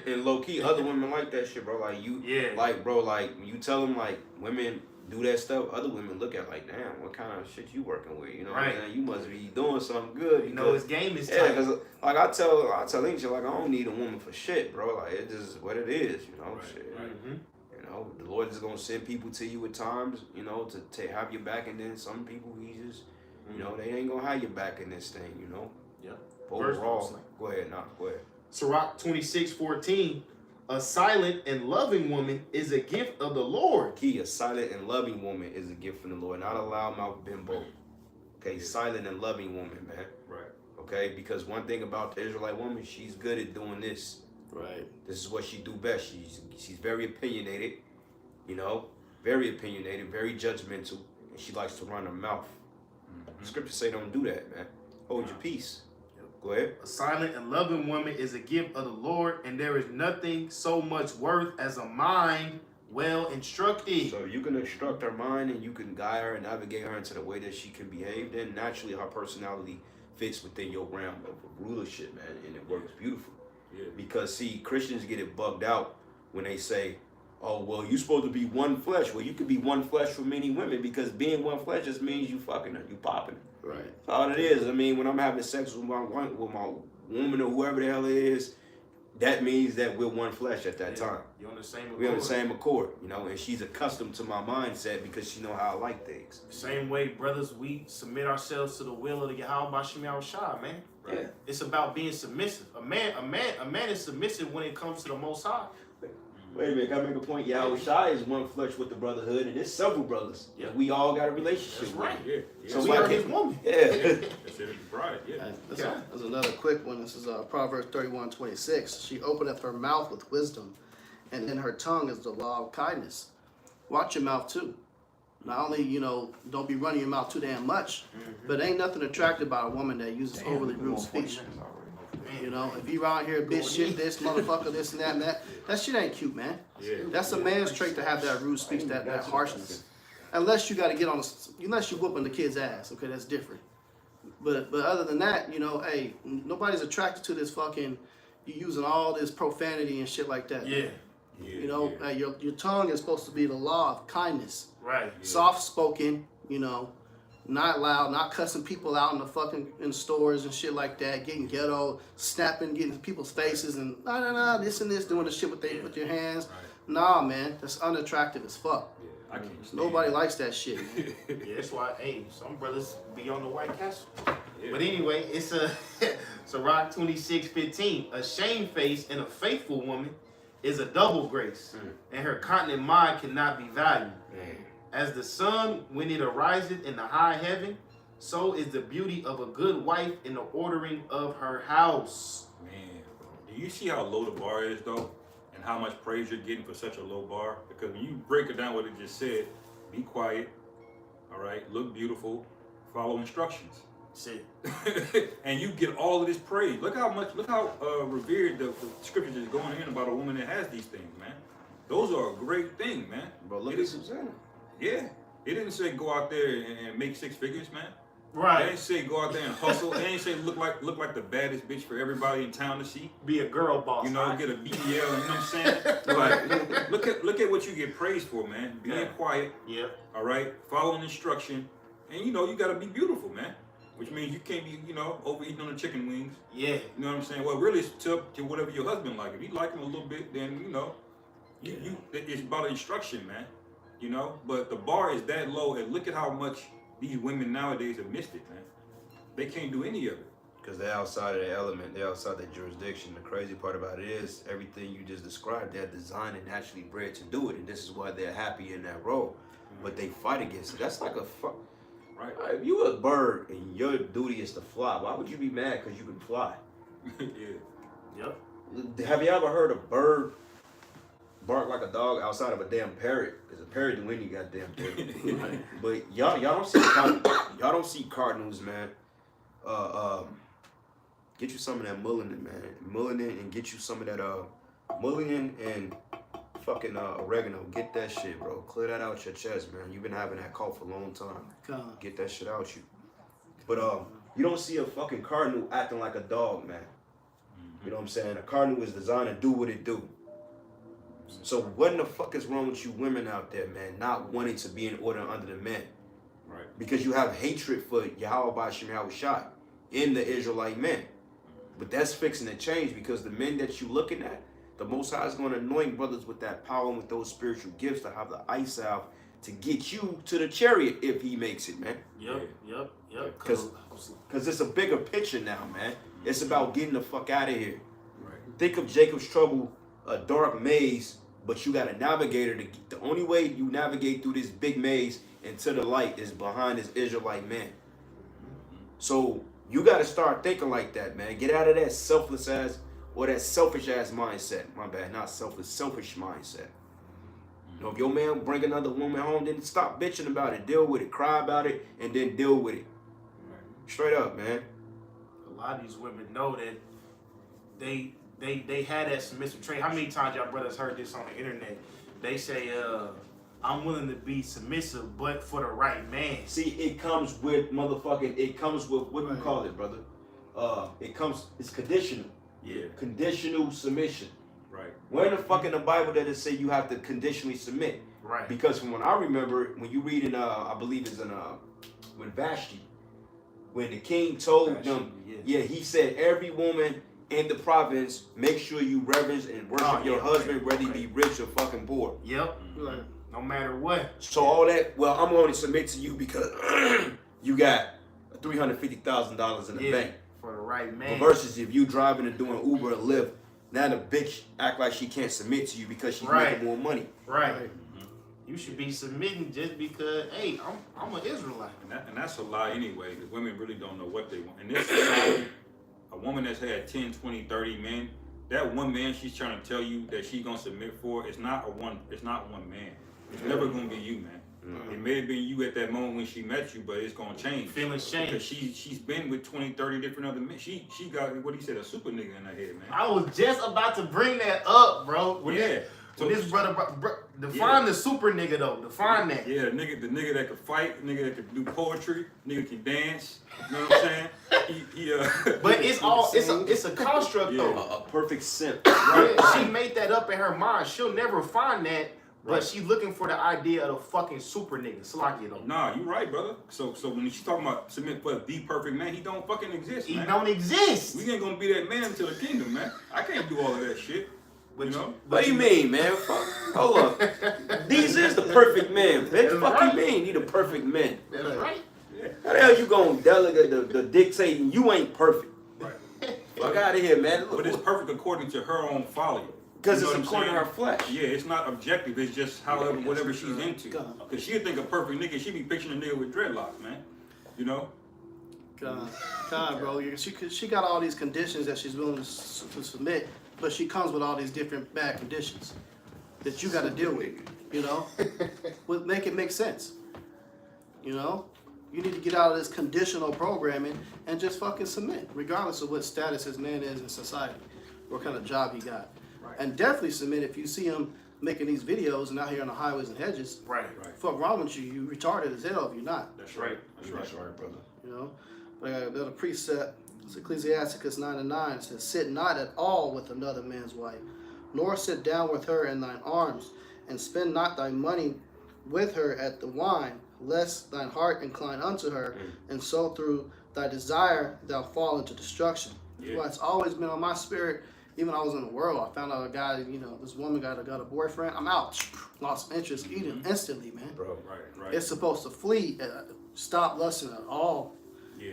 And low key, other women like that shit, bro. Like you, Yeah. like bro, like when you tell them like women do that stuff, other women look at like, damn, what kind of shit you working with? You know, Right. what I'm saying? You must be doing something good. You know his game is Yeah, tight. because like I tell Angel, like I don't need a woman for shit, bro. Like it's just what it is, you know. Right, Shit. right. Mhm. You know, the Lord is gonna send people to you at times, you know, to have your back, and then some people he just, you know, they ain't gonna have your back in this thing, you know. Yeah. Overall, go ahead. Sirach 26:14, a silent and loving woman is a gift of the Lord. Key, a silent and loving woman is a gift from the Lord, not a loudmouth bimbo. Okay, silent and loving woman, man. Right. Okay, because one thing about the Israelite woman, she's good at doing this. Right. This is what she do best. She's very opinionated, you know, very opinionated, very judgmental, and she likes to run her mouth. The scriptures say don't do that, man. Hold your peace. Go ahead. A silent and loving woman is a gift of the Lord, and there is nothing so much worth as a mind well instructed. So if you can instruct her mind and you can guide her and navigate her into the way that she can behave, then naturally her personality fits within your realm of rulership, man, and it works beautiful. Yeah. Because see, Christians get it bugged out when they say, "Oh, well, you're supposed to be one flesh." Well, you could be one flesh for many women because being one flesh just means you fucking her, you popping her. Right. That's all it is. I mean, when I'm having sex with my woman or whoever the hell it is, that means that we're one flesh at that time. You're on the same accord. We're on the same accord, you know, and she's accustomed to my mindset because she know how I like things. Same way, brothers, we submit ourselves to the will of the Yahweh Shem Yahushua, man. Yeah. It's about being submissive. A man is submissive when it comes to the Most High. Wait a minute, can I make a point? Yahweh Shai is one flesh with the brotherhood, and there's several brothers. Yeah. And we all got a relationship That's with. right. Yeah. Yeah. So we why are can't- his woman. Yeah. That's it, it's bride. Yeah. There's another quick one. This is Proverbs 31:26. She openeth her mouth with wisdom, and in her tongue is the law of kindness. Watch your mouth too. Not only, you know, don't be running your mouth too damn much, but ain't nothing attractive about a woman that uses overly rude speech. You know, if you around here, bitch, shit, this, motherfucker, this and that, that shit ain't cute, man. Yeah. That's a man's trait to have that rude speech, that harshness. Unless you got to get on, unless you whooping the kid's ass, okay, that's different. But other than that, you know, hey, nobody's attracted to this fucking, you using all this profanity and shit like that. Yeah. You know, your tongue is supposed to be the law of kindness, Right. soft spoken, you know, not loud, not cussing people out in the fucking in stores and shit like that, getting ghetto, snapping, getting people's faces and nah, this and this, doing the shit with your hands. Right. Nah, man, that's unattractive as fuck. Yeah. I can't stand Nobody it. likes that shit, man. Yeah, that's why, hey, some brothers be on the White Castle. Yeah. But anyway, it's a Sirach 26:15. A shamefaced and a faithful woman is a double grace, and her continent mind cannot be valued. As the sun when it ariseth in the high heaven, so is the beauty of a good wife in the ordering of her house. Man, do you see how low the bar is though? And how much praise you're getting for such a low bar? Because when you break it down what it just said, be quiet, all right, look beautiful, follow instructions. Shit. And you get all of this praise. Look how revered the scriptures is going in about a woman that has these things, man. Those are a great thing, man. Bro, look It at is- Susanna. Yeah. It didn't say go out there and make six figures, man. It Right. didn't say go out there and hustle. It ain't say look like the baddest bitch for everybody in town to see. Be a girl boss. You know, right? get a BBL, you know what I'm saying? Like, look at what you get praised for, man. Being Yeah. quiet, Yeah. all right, following instruction, and you know you gotta be beautiful, man. Which means you can't be, you know, overeating on the chicken wings. Yeah. You know what I'm saying? Well, really, it's up to whatever your husband like. If you like him a little bit, then you know, it's about instruction, man. You know, but the bar is that low, and look at how much these women nowadays have missed it, man. They can't do any of it. Because they're outside of their element, they're outside their jurisdiction. The crazy part about it is everything you just described, they're designed and naturally bred to do it. And this is why they're happy in that role. But they fight against it. That's like a fuck. Right. If you a bird and your duty is to fly, why would you be mad because you can fly? Yeah. Yep. Have you ever heard a bird bark like a dog outside of a damn parrot? Because a parrot do any goddamn thing. But y'all don't see cardinals, man. Get you some of that mullein, man. Mullein and get you some of that mullein and fucking oregano. Get that shit, bro. Clear that out your chest, man. You've been having that cough for a long time. God. Get that shit out you. But you don't see a fucking cardinal acting like a dog, man. You know what I'm saying? A cardinal is designed to do what it do. So what in the fuck is wrong with you women out there, man? Not wanting to be in order under the men. Right. Because you have hatred for Yahweh Bashim Yahushai in the Israelite men. But that's fixing to change because the men that you looking at, the Most High is going to anoint brothers with that power and with those spiritual gifts to have the ice salve to get you to the chariot if he makes it, man. Yep. Because it's a bigger picture now, man. It's about getting the fuck out of here. Right. Think of Jacob's Trouble, a dark maze, but you got a navigator. The only way you navigate through this big maze into the light is behind this Israelite man. So you got to start thinking like that, man. Get out of that selfless ass or that selfish ass mindset. My bad, not selfless, selfish mindset. You know, if your man bring another woman home, then stop bitching about it. Deal with it. Cry about it, and then deal with it. Straight up, man. A lot of these women know that they had that submissive trait. How many times y'all brothers heard this on the internet? They say, I'm willing to be submissive, but for the right man. See, it comes with motherfucking, it comes with, what do you call it, brother? It's conditional. Yeah. Conditional submission. Right. Where in the fuck in the Bible does it say you have to conditionally submit? Right. Because from what I remember, when you read in, I believe it's in, with Vashti, when the king told them, he said, every woman in the province, make sure you reverence and worship your husband, whether he be rich or fucking poor. Yep. Right. No matter what. So all that, well, I'm going to submit to you because you got $350,000 in the bank. For the right man. But versus if you driving and doing Uber or Lyft, now the bitch act like she can't submit to you because she's making more money. Right. You should be submitting just because, hey, I'm an Israelite. And that's a lie anyway, because women really don't know what they want. In this society, a woman that's had 10, 20, 30 men, that one man she's trying to tell you that she's gonna submit for, it's not one man. It's never gonna be you, man. It may have been you at that moment when she met you, but it's gonna change. Feelings change. Because she's been with 20, 30 different other men. She got, what he said, a super nigga in her head, man. I was just about to bring that up, bro. So this brother, define the super nigga though. Define that. Yeah, the nigga that could fight, the nigga that could do poetry, nigga can dance. You know what I'm saying? But it's a construct though. A perfect simp. Right? She made that up in her mind. She'll never find that. But she's looking for the idea of the fucking super nigga. Salaki though. Nah, you right, brother. So when she's talking about submit for the perfect man, he don't fucking exist, He man. don't exist. We ain't gonna be that man until the kingdom, man. I can't do all of that shit. You know? What do you mean, man? Fuck. Hold up. These is the perfect men, bitch. Fuck you mean? He the perfect men. That's right. How the hell you gonna delegate the dictating? You ain't perfect. Right. Fuck out of here, man. But it's perfect according to her own folly. Because You know it's what I'm according to her saying? flesh. Yeah, it's not objective. It's just however, whatever she's into. Because she'll think a perfect nigga, she be picturing a nigga with dreadlocks, man. You know? God, bro. She got all these conditions that she's willing to submit, but she comes with all these different bad conditions that you got to deal with. You know, make it make sense. You know, you need to get out of this conditional programming and just fucking submit, regardless of what status his man is in society, what kind of job he got, and definitely submit if you see him making these videos and out here on the highways and hedges. Right. Fuck wrong with you? You retarded as hell if you're not. That's right. That's right, brother. You know, but I got another precept. It's Ecclesiasticus 9:9. It says, "Sit not at all with another man's wife, nor sit down with her in thine arms, and spend not thy money with her at the wine, lest thine heart incline unto her, and so through thy desire thou fall into destruction." Yeah. Well, it's always been on my spirit. Even when I was in the world, I found out a guy, you know, this woman got a boyfriend. I'm out. Lost interest. Eat him instantly, man. Bro, Right. It's supposed to flee, stop lusting at all,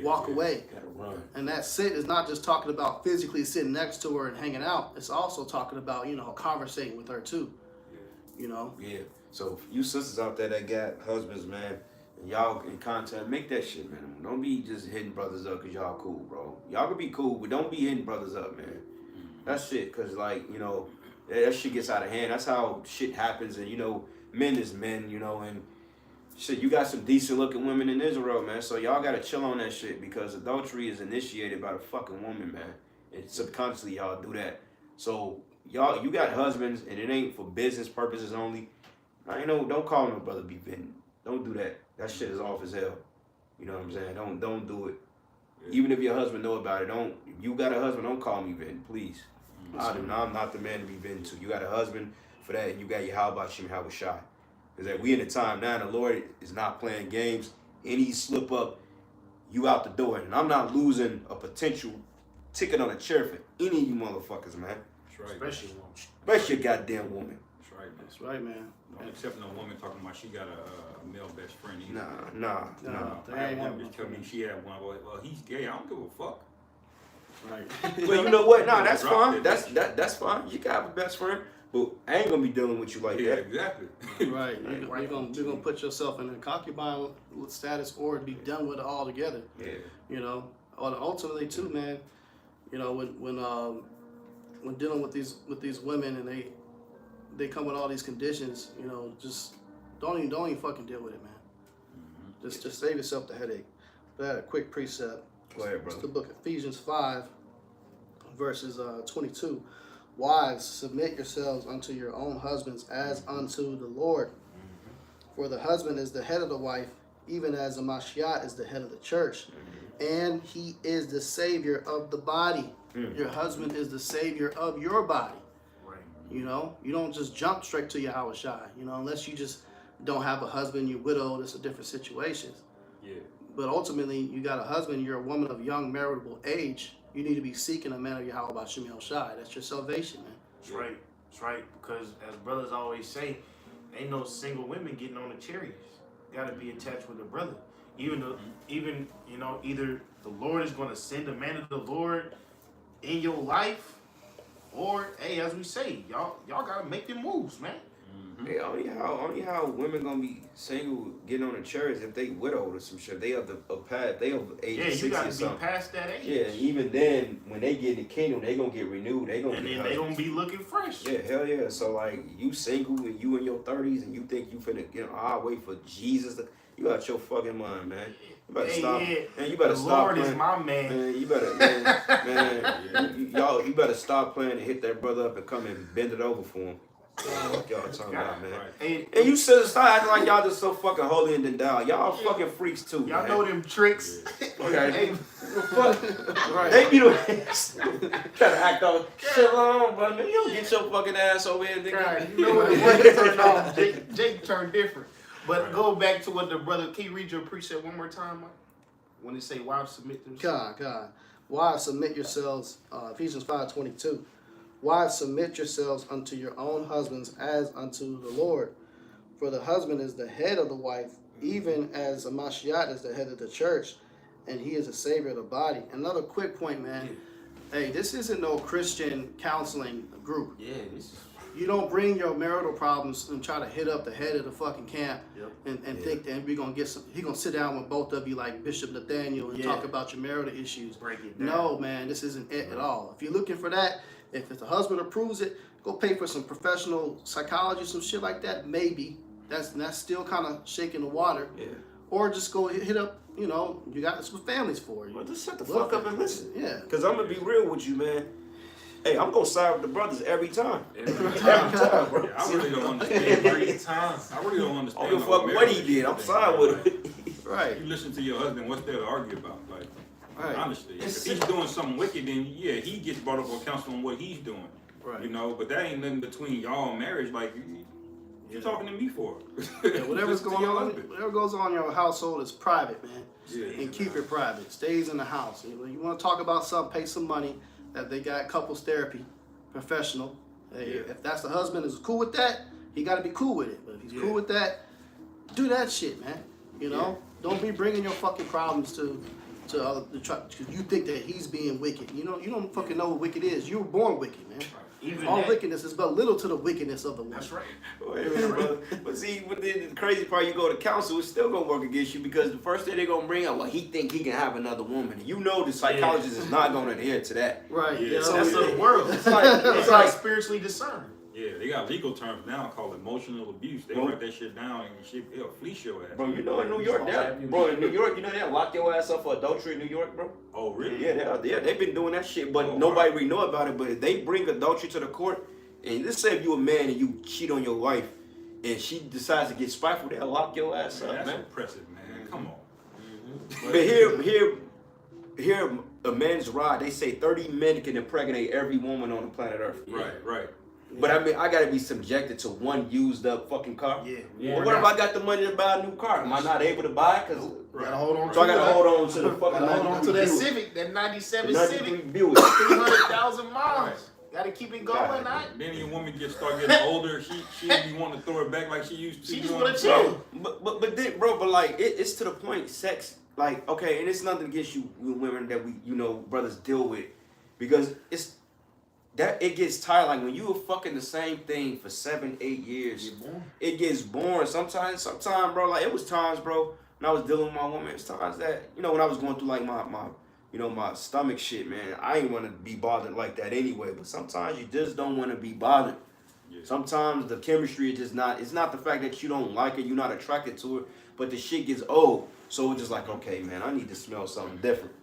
walk away. gotta run. And that sit is not just talking about physically sitting next to her and hanging out. It's also talking about, you know, conversating with her too. You know? Yeah. So you sisters out there that got husbands, man, And y'all in contact, make that shit minimum. Don't be just hitting brothers up because y'all cool, bro. Y'all can be cool, but don't be hitting brothers up, man. That's shit, because, like, you know, that shit gets out of hand. That's how shit happens. And, you know, men is men, you know, and shit, you got some decent looking women in Israel, man. So y'all got to chill on that shit because adultery is initiated by the fucking woman, man. And subconsciously y'all do that. So y'all, you got husbands and it ain't for business purposes only. I know, don't call no brother be venting. Don't do that. That shit is off as hell. You know what I'm saying? Don't do it. Even if your husband know about it, if you got a husband, don't call me venting, please. I'm not the man to be venting to. You got a husband for that, and you got your how about Shem how shot. Because that we in the time now, the Lord is not playing games. Any slip up, you out the door. And I'm not losing a potential ticket on a chair for any of you motherfuckers, man. That's right. Especially women. Especially a goddamn woman. That's right. That's right, man. Don't accept no woman talking about she got a male best friend either. Nah. That I ain't had one one. bitch tell me she had one. Well, he's gay. I don't give a fuck. Right. Well, you know what? Nah, that's Drop fine. that That's fine. You can have a best friend, but I ain't gonna be dealing with you like Yeah, that. exactly. Right. You're gonna put yourself in a concubine status or be done with it altogether. Yeah. You know. Or ultimately too, man. You know, when dealing with these women and they come with all these conditions, you know, just don't even fucking deal with it, man. Just save yourself the headache. But I had a quick precept. Go ahead, It's brother. the book of Ephesians 5, verses 22. Wives, submit yourselves unto your own husbands as unto the Lord. For the husband is the head of the wife, even as the Mashiach is the head of the church. And he is the savior of the body. Your husband is the savior of your body. Right. You know, you don't just jump straight to your Hawashai, you know, unless you just don't have a husband, you're widowed, it's a different situation. Yeah. But ultimately, you got a husband, you're a woman of young marriageable age, you need to be seeking a man of Yahweh about Shemi Shai. That's your salvation, man. That's right. That's right. Because as brothers always say, ain't no single women getting on the chariots. Gotta be attached with a brother. Even you know, either the Lord is gonna send a man of the Lord in your life, or hey, as we say, y'all gotta make them moves, man. Hey, only how women gonna be single getting on the church if they widowed or some shit. They of the path. They of age Yeah, of you 60 gotta or be something. past that age. Yeah, and even then, when they get in the kingdom, they gonna get renewed. They gonna And get then they gonna be looking fresh. Yeah, hell yeah. So like, you single and you in your 30s and you think you finna wait for Jesus to, you out your fucking mind, man. You better Hey, stop. yeah. Man, you better The stop Lord playing. is my man. Man, you better, man, y'all, you better stop playing and hit that brother up and come and bend it over for him. What y'all talking about, man? Hey, And you should stop acting like y'all just so fucking holy and endowed. Y'all fucking freaks too, y'all man. know them tricks. Okay. Hey, Fuck. Right. They be the trying to act all shalom, but man, you don't get your fucking ass over here, nigga. right, you know what it turned off. Jake turned different. But go back to what the brother. Can you read your precept one more time, Mike? When they say wives submit themselves. God. Wives, submit yourselves, Ephesians 5:22. Wives, submit yourselves unto your own husbands as unto the Lord. For the husband is the head of the wife, even as a Mashiach is the head of the church, and he is the savior of the body. Another quick point, man. Hey, this isn't no Christian counseling group. Yeah, this is. You don't bring your marital problems and try to hit up the head of the fucking camp Yep. and think that we're gonna get some. He gonna sit down with both of you like Bishop Nathaniel and Yeah. talk about your marital issues. Break it down. No, man, this isn't it at all. If you're looking for that, if the husband approves it, go pay for some professional psychology, some shit like that. Maybe that's still kind of shaking the water. Yeah. Or just go hit up. You know, you got this with families for you. Well, just shut the Love fuck up it. and listen. Yeah. Cause I'm gonna be real with you, man. Hey, I'm gonna side with the brothers every time. Every time. bro. Yeah, I really don't understand. Every time. I really don't I understand. don't give a fuck what he did. I'm side with him. Right. You listen to your husband, what's there to argue about? Like, Right. honestly, if he's doing something wicked, then yeah, he gets brought up on counsel on what he's doing. Right. You know, but that ain't nothing between y'all and marriage. Like, you talking to me for? Yeah, whatever's Listen to going your on, husband. whatever goes on in your household is private, man. Yeah. And keep it private. Stays in the house. You want to talk about something, pay some money. That they got couples therapy, professional. Hey, Yeah. if that's the husband is cool with that, he got to be cool with it. But if he's cool with that, do that shit, man. You know, don't be bringing your fucking problems to other because you think that he's being wicked. You know, you don't fucking know what wicked is. You were born wicked, man. Even even All that, wickedness is but little to the wickedness of the woman. that's right. Wait a minute, brother. But see, but then the crazy part, you go to counsel, it's still gonna work against you because the first thing they're gonna bring up, well, he think he can have another woman. You know, the psychologist is not gonna adhere to that. Right. Yeah. You know, So That's it's- of the world. It's like, It's like spiritually discerned. Yeah, they got legal terms now called emotional abuse. They Bro. write that shit down and it'll fleece your ass. bro, you know in New York, in New York, you know they lock your ass up for adultery in New York, bro. Oh, really? Yeah, they've been doing that shit, but Oh, nobody wow. really know about it. But if they bring adultery to the court, and let's say if you a man and you cheat on your wife, and she decides to get spiteful, they'll lock your ass Man, up, that's man. oppressive, man. Come on. But here, a man's rod. They say 30 men can impregnate every woman on the planet Earth. Right. But I mean, I gotta be subjected to one used up fucking car. Yeah. Well, what if I got the money to buy a new car? Am I not able to buy it? Cause Gotta hold on. so I to gotta that. hold on to the fucking Gotta hold on to 93 that Buick. Civic, that '97 The Civic, 93 Buick. 300,000 miles. Gotta keep it going. God. I. Then your woman start getting older, she be wanting to throw it back like she used to. She you just know wanna what I'm saying? chill. But then, bro, but like it's to the point. Sex, like, okay, and it's nothing against you women that we, brothers deal with, because it's that it gets tired. Like when you were fucking the same thing for 7-8 years, it gets boring. Sometimes, bro. Like it was times, bro, when I was dealing with my woman. It's times that when I was going through like my stomach shit, man. I ain't want to be bothered like that anyway. But sometimes you just don't want to be bothered. Yeah. Sometimes the chemistry is just not. It's not the fact that you don't like it, you're not attracted to it, but the shit gets old. So it's just like, okay, man, I need to smell something different.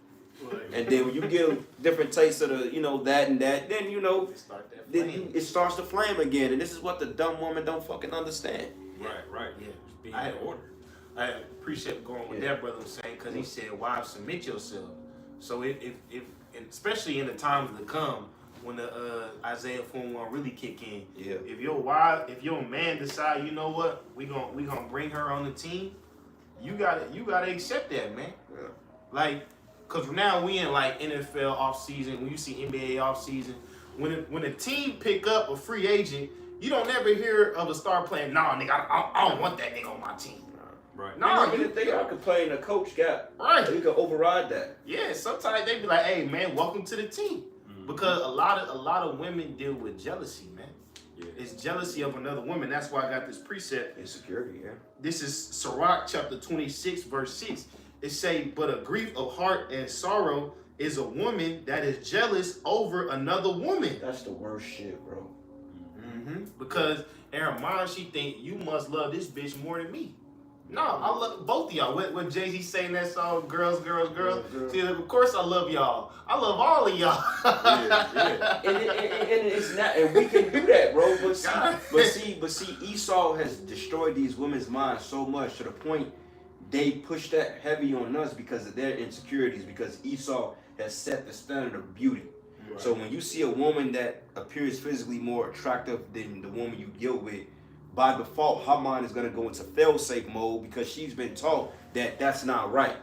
Right. And then when you get a different taste of the, that and that, then Start that then flame. it starts to flame again. And this is what the dumb woman don't fucking understand. Right. Yeah. Just being I- in order. I appreciate going with Yeah. that brother was saying because he said, "Wives, submit yourself." So if and especially in the times to come when the Isaiah 41 really kick in, Yeah. if your man decide, you know what, we gonna bring her on the team, you gotta accept that, man. Yeah. Like, cause now we in like NFL off season. When you see NBA off season, when a team pick up a free agent, you don't ever hear of a star playing. Nah, nigga, I don't want that nigga on my team. Right. No, I mean, if they are complaining, the coach got Right. you can override that. Yeah, sometimes they be like, "Hey, man, welcome to the team," because a lot of women deal with jealousy, man. Yeah. It's jealousy of another woman. That's why I got this precept. Insecurity, yeah. This is Sirach chapter 26, verse 6. It say, "But a grief of heart and sorrow is a woman that is jealous over another woman." That's the worst shit, bro. Because in her mind, she think you must love this bitch more than me. No, I love both of y'all. When Jay-Z sang that song, girls. See, of course I love y'all. I love all of y'all. Yeah. And it's not, and we can do that, bro. But see, God. but see, Esau has destroyed these women's minds so much to the point they push that heavy on us because of their insecurities. Because Esau has set the standard of beauty. Right. So when you see a woman that appears physically more attractive than the woman you deal with, by default, her mind is gonna go into fail-safe mode because she's been taught that that's not right.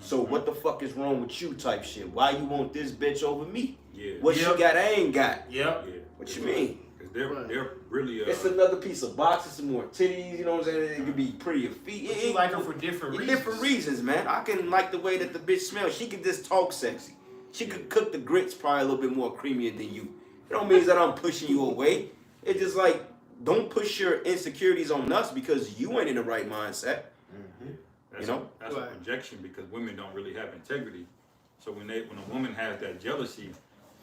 So what the fuck is wrong with you type shit? Why you want this bitch over me? Yeah. What Yep. she got, I ain't got. Yep. Yeah. What you mean? Because they're really It's another piece of boxes, some more titties, you know what I'm saying? It could be prettier feet. But you like her for different reasons. Different reasons, man. I can like the way that the bitch smells. She can just talk sexy. She could cook the grits probably a little bit more creamier than you. It don't mean that I'm pushing you away. It's just like, don't push your insecurities on us because you ain't in the right mindset. That's You know? that's a projection because women don't really have integrity. So when a woman has that jealousy,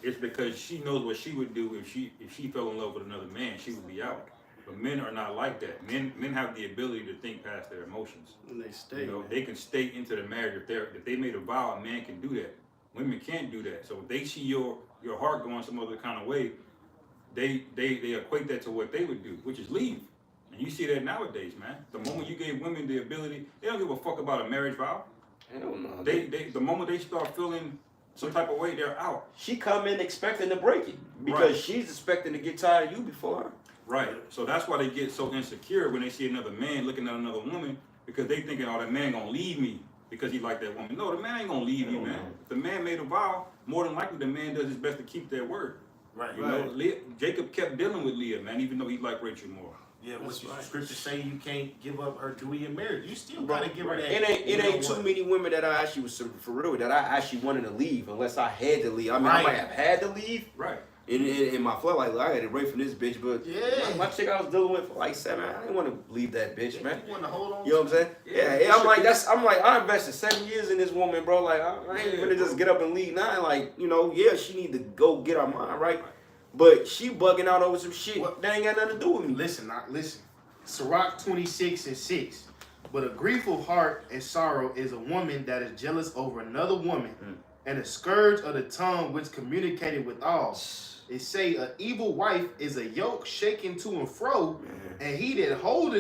it's because she knows what she would do if she fell in love with another man, she would be out. But men are not like that. Men have the ability to think past their emotions. And they stay. You know, man. they can stay into the marriage if they made a vow. A man can do that. Women can't do that. So if they see your heart going some other kind of way, they equate that to what they would do, which is leave. And you see that nowadays, man. The moment you gave women the ability, they don't give a fuck about a marriage vow. Hell no. The moment they start feeling some type of way, they're out. She come in expecting to break it because Right. she's expecting to get tired of you before her. Right. So that's why they get so insecure when they see another man looking at another woman because they thinking, oh, that man gonna leave me because he like that woman. No, the man ain't gonna leave you, man. If the man made a vow, more than likely the man does his best to keep their word. Right. You know, Jacob kept dealing with Leah, man, even though he liked Rachel more. Yeah, what That's right. scripture say you can't give up her duty in marriage. You still gotta give her that. It ain't too one. many women that I actually was for real that I actually wanted to leave unless I had to leave. I mean, I Right. might have had to leave, Right. In my flow, like I had to break from this bitch, but Yeah. my chick I was dealing with for like 7, I didn't want to leave that bitch, man. You want to hold on? You know what I'm saying? Yeah. I'm like, I invested 7 years in this woman, bro. Like, I ain't gonna just get up and leave now. Like, you know, yeah, she need to go get her mind right, but she bugging out over some shit that ain't got nothing to do with me. Listen. Sirach 26:6. But a grieful heart and sorrow is a woman that is jealous over another woman, and a scourge of the tongue which communicated with all. It say an evil wife is a yoke shaken to and fro, and he that hold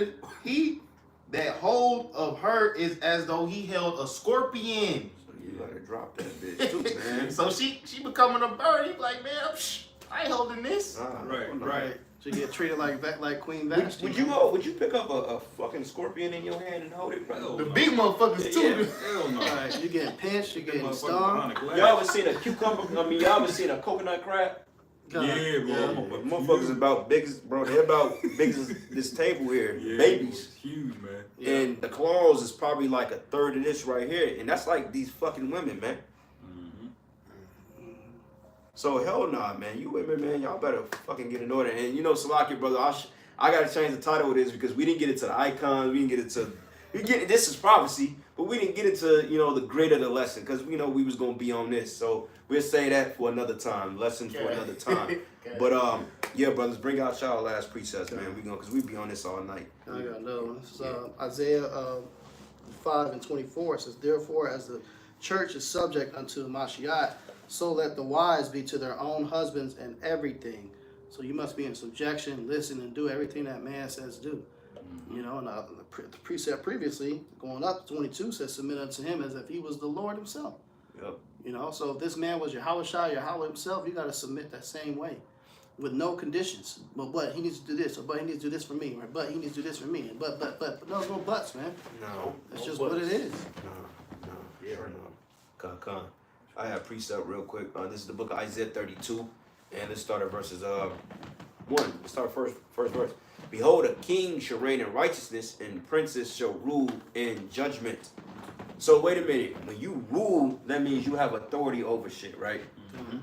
of her is as though he held a scorpion. You gotta drop that bitch too, man. So she becoming a bird. He like, man, I ain't holding this. Right. She get treated like Queen Vashti. Would you pick up a fucking scorpion in your hand and hold it, bro? The big motherfuckers too. Yeah. Hell no. Right, you getting pinched, you getting Motherfucker stung. behind the glass. Y'all ever seen a cucumber? y'all ever seen a coconut crab? Yeah, bro. Motherfuckers about big as, bro. They're about big as this table here. Yeah, Babies. it's huge, man. Yeah. And the claws is probably like a third of this right here. And that's like these fucking women, man. So hell nah, man. You women, man, y'all better fucking get in order. And you know, Salaki, brother, I gotta change the title of this because we didn't get into the icons. We didn't get into this is prophecy, but we didn't get into, you know, the grid of the lesson because we know we was gonna be on this. So we'll say that for another time. Lesson for another time. But yeah, brothers, bring out y'all last precepts, man. We gonna because we be on this all night. I got another one. This is Isaiah 5:24. It says, "Therefore, as the church is subject unto Mashiach, so let the wives be to their own husbands in everything." So you must be in subjection, listen, and do everything that man says do. You know, and the precept previously, going up 22, says, "Submit unto him as if he was the Lord himself." Yep. You know, so if this man was Yahweh himself, you got to submit that same way, with no conditions. But he needs to do this, or but he needs to do this for me, or but he needs to do this for me. But no buts, man. No. That's just what it is. No. Yeah, no. Con. I have precept real quick. This is the book of Isaiah 32, and let's start at verses 1. Let's start first verse. "Behold, a king shall reign in righteousness, and princes shall rule in judgment." So wait a minute. When you rule, that means you have authority over shit, right?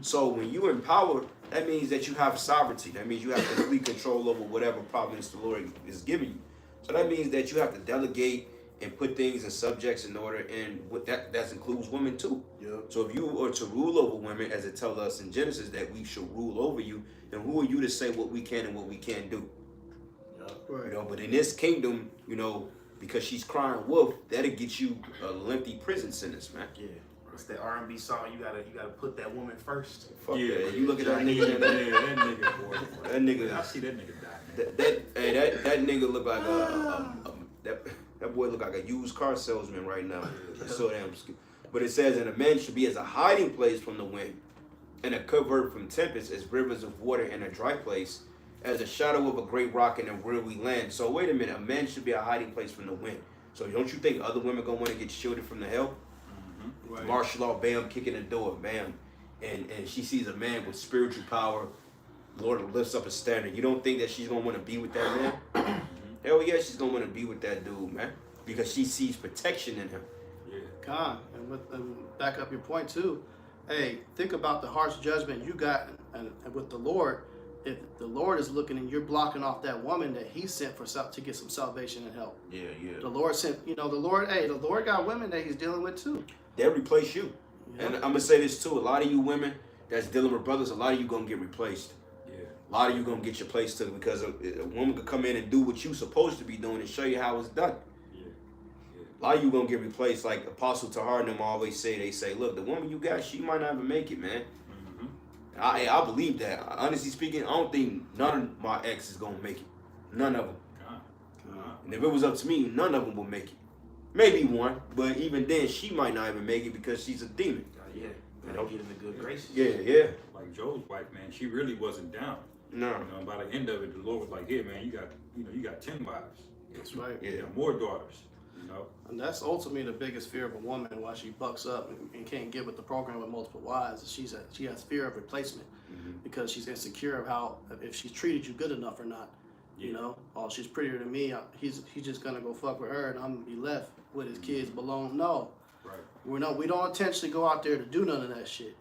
So when you empower, that means that you have sovereignty. That means you have complete control over whatever providence the Lord is giving you. So that means that you have to delegate and put things and subjects in order, and what that includes women too. Yep. So if you are to rule over women, as it tells us in Genesis that we should rule over you, then who are you to say what we can and what we can't do? Right. You know, but in this kingdom, you know, because she's crying wolf, that'll get you a lengthy prison sentence, man. Yeah. It's that R&B song. You gotta put that woman first. Fuck Yeah, that. You look at that nigga, Yeah, and that nigga, boy. that nigga, I see that nigga die, man. that nigga look like that boy look like a used car salesman right now. It's so damn stupid. But it says, "And a man should be as a hiding place from the wind, and a covert from tempest, as rivers of water in a dry place, as a shadow of a great rock in a weary land." So wait a minute, a man should be a hiding place from the wind. So don't you think other women gonna want to get shielded from the hell? Right. Martial law, bam, kicking the door, bam, and she sees a man with spiritual power. Lord lifts up a standard. You don't think that she's gonna want to be with that man? Hell yeah, she's gonna want to be with that dude, man, because she sees protection in him. Yeah. Con, and back up your point too. Hey, think about the harsh judgment you got, and with the Lord. If the Lord is looking and you're blocking off that woman that He sent to get some salvation and help. Yeah. The Lord sent, the Lord got women that He's dealing with too. They'll replace you. Yeah. And I'm gonna say this too: a lot of you women that's dealing with brothers, a lot of you gonna get replaced. Yeah. A lot of you gonna get your place took because a woman could come in and do what you supposed to be doing and show you how it's done. Yeah. A lot of you gonna get replaced, like Apostle Tahar and them always say. They say, "Look, the woman you got, she might not even make it, man." I believe that. Honestly speaking, I don't think none of my exes gonna make it. None of them. And if it was up to me, none of them will make it. Maybe one, but even then, she might not even make it because she's a demon. Yeah. You know? Get in the good graces. Yeah. Like Joe's wife, man, she really wasn't down. No. You know, by the end of it, the Lord was like, "Here, man, you got 10 wives. That's right. Yeah. You got more daughters." You know. And that's ultimately the biggest fear of a woman, why she bucks up and can't get with the program with multiple wives. She has fear of replacement because she's insecure of if she's treated you good enough or not. You know, oh, she's prettier than me. He's just gonna go fuck with her, and I'm gonna be left with his kids belong. No, Right. we don't intentionally go out there to do none of that shit.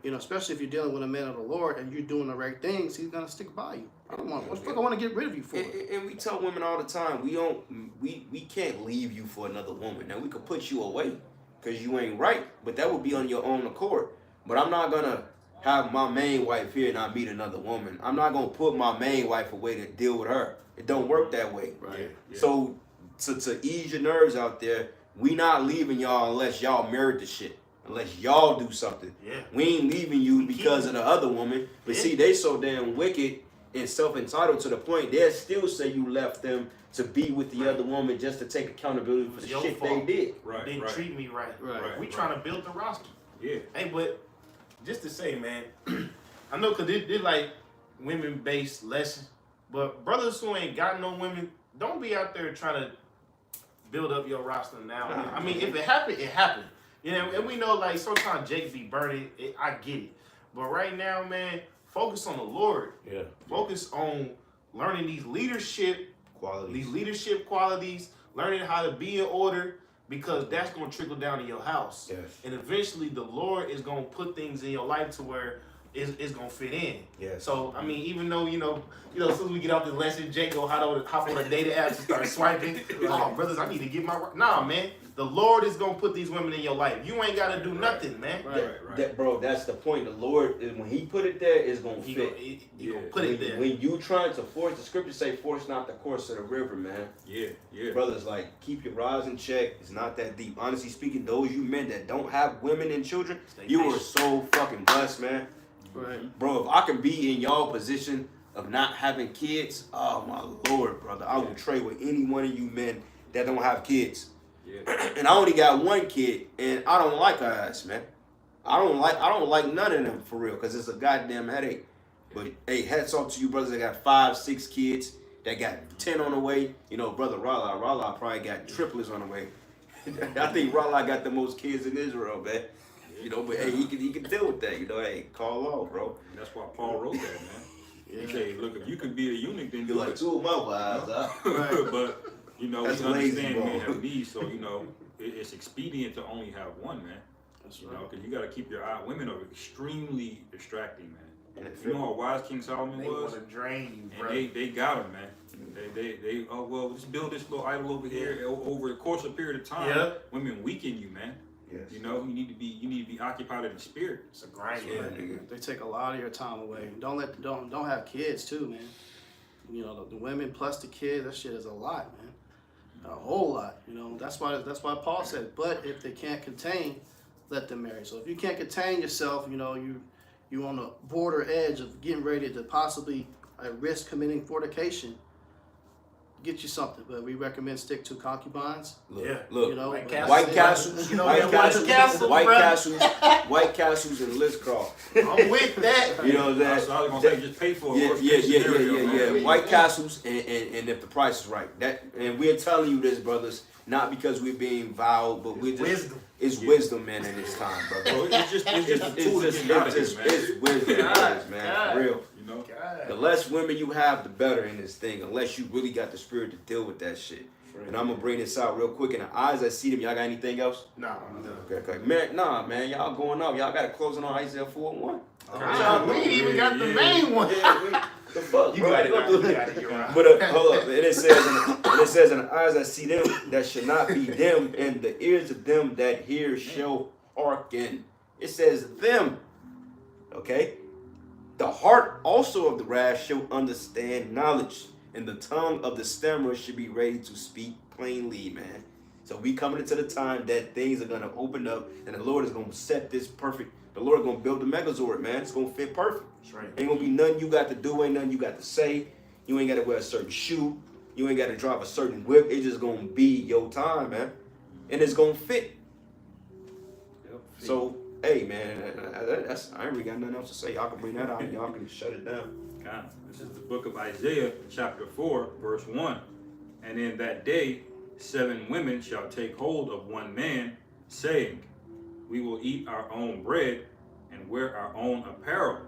You know, especially if you're dealing with a man of the Lord and you're doing the right things, he's gonna stick by you. I don't want. What the fuck I want to get rid of you for? And we tell women all the time, we can't leave you for another woman. Now we could put you away because you ain't right, but that would be on your own accord. But I'm not gonna have my main wife here and I meet another woman. I'm not gonna put my main wife away to deal with her. It don't work that way. Right. Yeah. So to ease your nerves out there, we not leaving y'all unless y'all married the shit. Unless y'all do something. Yeah. We ain't leaving you because of the other woman. But Yeah. see, they so damn wicked and self-entitled to the point they'll still say you left them to be with the other woman just to take accountability for was the your shit fault. they did. Right, Didn't right. treat me right. Right. We trying to build the roster. Yeah. Hey, but just to say, man, I know because they're like women-based lessons, but brothers who ain't got no women, don't be out there trying to build up your roster now. Nah. I mean, if it happened, it happened. You know, and we know like sometimes Jake be burning. I get it, but right now, man, focus on the Lord. Yeah. Focus on learning these leadership qualities, learning how to be in order, because that's going to trickle down to your house. Yes. And eventually the Lord is going to put things in your life to where it's going to fit in. Yes. So, I mean, even though, you know, as soon as we get off this lesson, Jake go hop on the data apps and start swiping. Oh, brothers, I need to get my... Nah, man. The Lord is going to put these women in your life. You ain't got to do nothing, man. Right. That, bro, that's the point. The Lord, when he put it there, it's going to He fit. gonna put it there. When you trying to force, the scriptures say force not the course of the river, man. Yeah. Yeah. Brothers, like, keep your rods in check. It's not that deep. Honestly speaking, those you men that don't have women and children, Stay you are patient. so fucking blessed, man. Right. Bro, if I can be in y'all position of not having kids, oh my Lord, brother, I will trade with any one of you men that don't have kids. Yeah. And I only got one kid, and I don't like her ass, man. I don't like none of them for real, cause it's a goddamn headache. But hey, hats off to you brothers that got 5, 6 kids, that got 10 on the way. You know, brother Rala probably got triplets on the way. I think Rala got the most kids in Israel, man. You know, but hey, he can deal with that. You know, hey, call off, bro. And that's why Paul wrote that, man. He Yeah. said, look, if you can be a eunuch, then You're do like it. 2 of my wives, huh? Right. But, you know, That's we understand lazy, bro. men have needs, so, you know, it's expedient to only have one, man. That's You right. know, because you got to keep your eye. Women are extremely distracting, man. And it You know how wise King Solomon They was? want to drain you, And bro. they got him, man. They oh well, let's build this little idol over here. Over the course of a period of time, Yeah. women weaken you, man. Yes. You know, you need to be occupied in the spirit. It's a grind, Yeah, man. nigga. They take a lot of your time away. Don't have kids too, man. You know, the women plus the kids, that shit is a lot, man. A whole lot. You know, that's why Paul said, but if they can't contain, let them marry. So if you can't contain yourself, you know, you on the border edge of getting ready to possibly risk committing fornication, get you something. But we recommend stick to concubines. Look, Yeah. look. You know, White but- Castle. White Castles, You know, White that White Castles, Castle, White bruh. Castles, White Castles, and Lizcroft. I'm with that. You know what I'm That's saying? what I was gonna say. Just pay for it. Yeah, Worst yeah, case yeah, scenario, yeah, man. yeah. White Castles, and if the price is right, that, and we're telling you this, brothers, not because we're being vowed, but we're just Wisdom. it's wisdom, man, in this time, brother. Bro, it's just a tool to It's get out of just, here, man. it's wisdom, brothers, man, God. for real. You know. The God. less women you have, the better in this thing, unless you really got the spirit to deal with that shit. And I'm gonna bring this out real quick. In the eyes I see them, y'all got anything else? Nah, I'm done. Okay. Man, nah, man, y'all going up. Y'all got to closing on Isaiah 4:1. God, we ain't even got the Yeah. main one. The fuck, You bro? got it, Go man. through You it. got it. You're right. But hold up, and it says, in the eyes I see them that should not be them, and the ears of them that hear shall hearken. It says them. Okay. The heart also of the rash shall understand knowledge, and the tongue of the stammerer should be ready to speak plainly, man. So we coming into the time that things are gonna open up, and the Lord is gonna set this perfect. The Lord is gonna build the Megazord, man. It's gonna fit perfect. That's right. Ain't gonna be nothing you got to do, ain't nothing you got to say. You ain't gotta wear a certain shoe. You ain't gotta drive a certain whip. It's just gonna be your time, man. And it's gonna fit. So, hey, man, I ain't really got nothing else to say. Y'all can bring that out. Y'all can shut it down. God, this is the book of Isaiah, chapter 4, verse 1. And in that day, 7 women shall take hold of one man, saying, we will eat our own bread and wear our own apparel.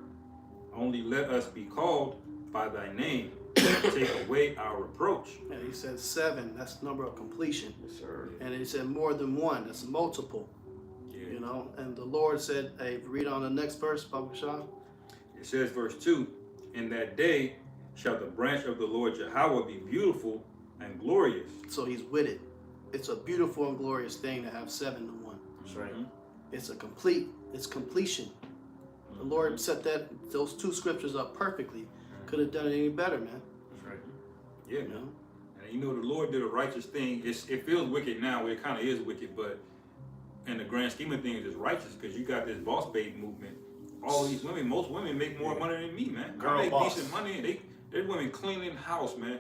Only let us be called by thy name, and take away our reproach. And he said 7, that's the number of completion. Yes, sir. And he said more than one, that's multiple. Yeah. You know, and the Lord said, hey, read on the next verse, Papa Sean. It says, verse 2, in that day shall the branch of the Lord Yahweh be beautiful and glorious. So he's with it. It's a beautiful and glorious thing to have 7 to 1. That's right. It's completion. The Lord set those 2 scriptures up perfectly. Could have done it any better, man. That's right. Yeah, You man. know? And you know, the Lord did a righteous thing. It feels wicked now, it kind of is wicked, but in the grand scheme of things, it's righteous because you got this boss babe movement. All these women, most women make more money than me, man. Girl I make boss. decent money, and they're women cleaning the house, man.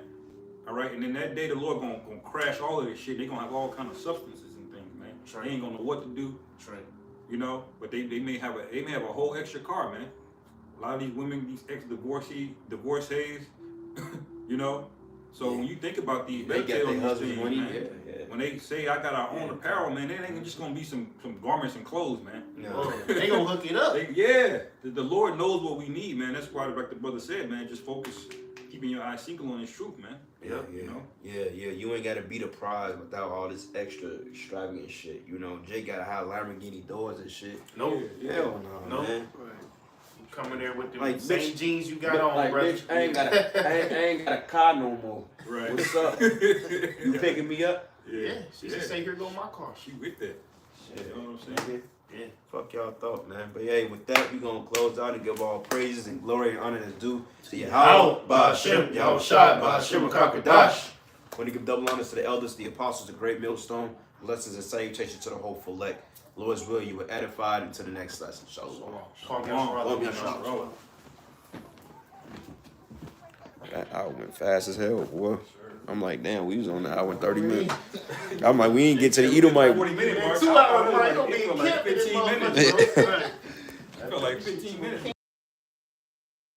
All right, and then that day the Lord gonna crash all of this shit. They gonna have all kind of substances and things, man. Right. They ain't gonna know what to do, That's right. you know. But they may have a whole extra car, man. A lot of these women, these ex-divorcees, you know. So when you think about these, They get their husband's money. man, when they say I got our own apparel, man, it ain't just gonna be some garments and clothes, man. Oh, they gonna hook it up. The Lord knows what we need, man. That's why, like the brother said, man, just focus, keeping your eyes single on His truth, man. Yeah. You know? Yeah. You ain't gotta be the prize without all this extra extravagant shit. You know, Jay gotta have Lamborghini doors and shit. Nope. Hell no, Nope. man. Right. You coming there with the Like, same bitch, jeans you got on, like, brother. bitch, I ain't got a car no more. Right. What's up? You picking me up? Yeah. She just say, here go my car. She with that. Shit. You know what I'm saying? Yeah. Fuck y'all thought, man. But hey, with that, we gonna close out and give all praises and glory and honor that's due to Yahweh, Ba'Shem, Yahweh Shai, Ba'Shem, Kakadash. Want to give double honors to the elders, the apostles, the great millstone. Blessings and salutations to the whole elect. Lord's will, you were edified into the next lesson. Shalom. Shalom. That hour went fast as hell, boy. I'm like, damn, we was on the hour and 30 minutes. I'm like, we ain't get to the Edomite. 40-minute mark. 2 hours, man. Gonna be It felt like kept in this 15 motherfucker, minutes. bro. I felt like 15 minutes.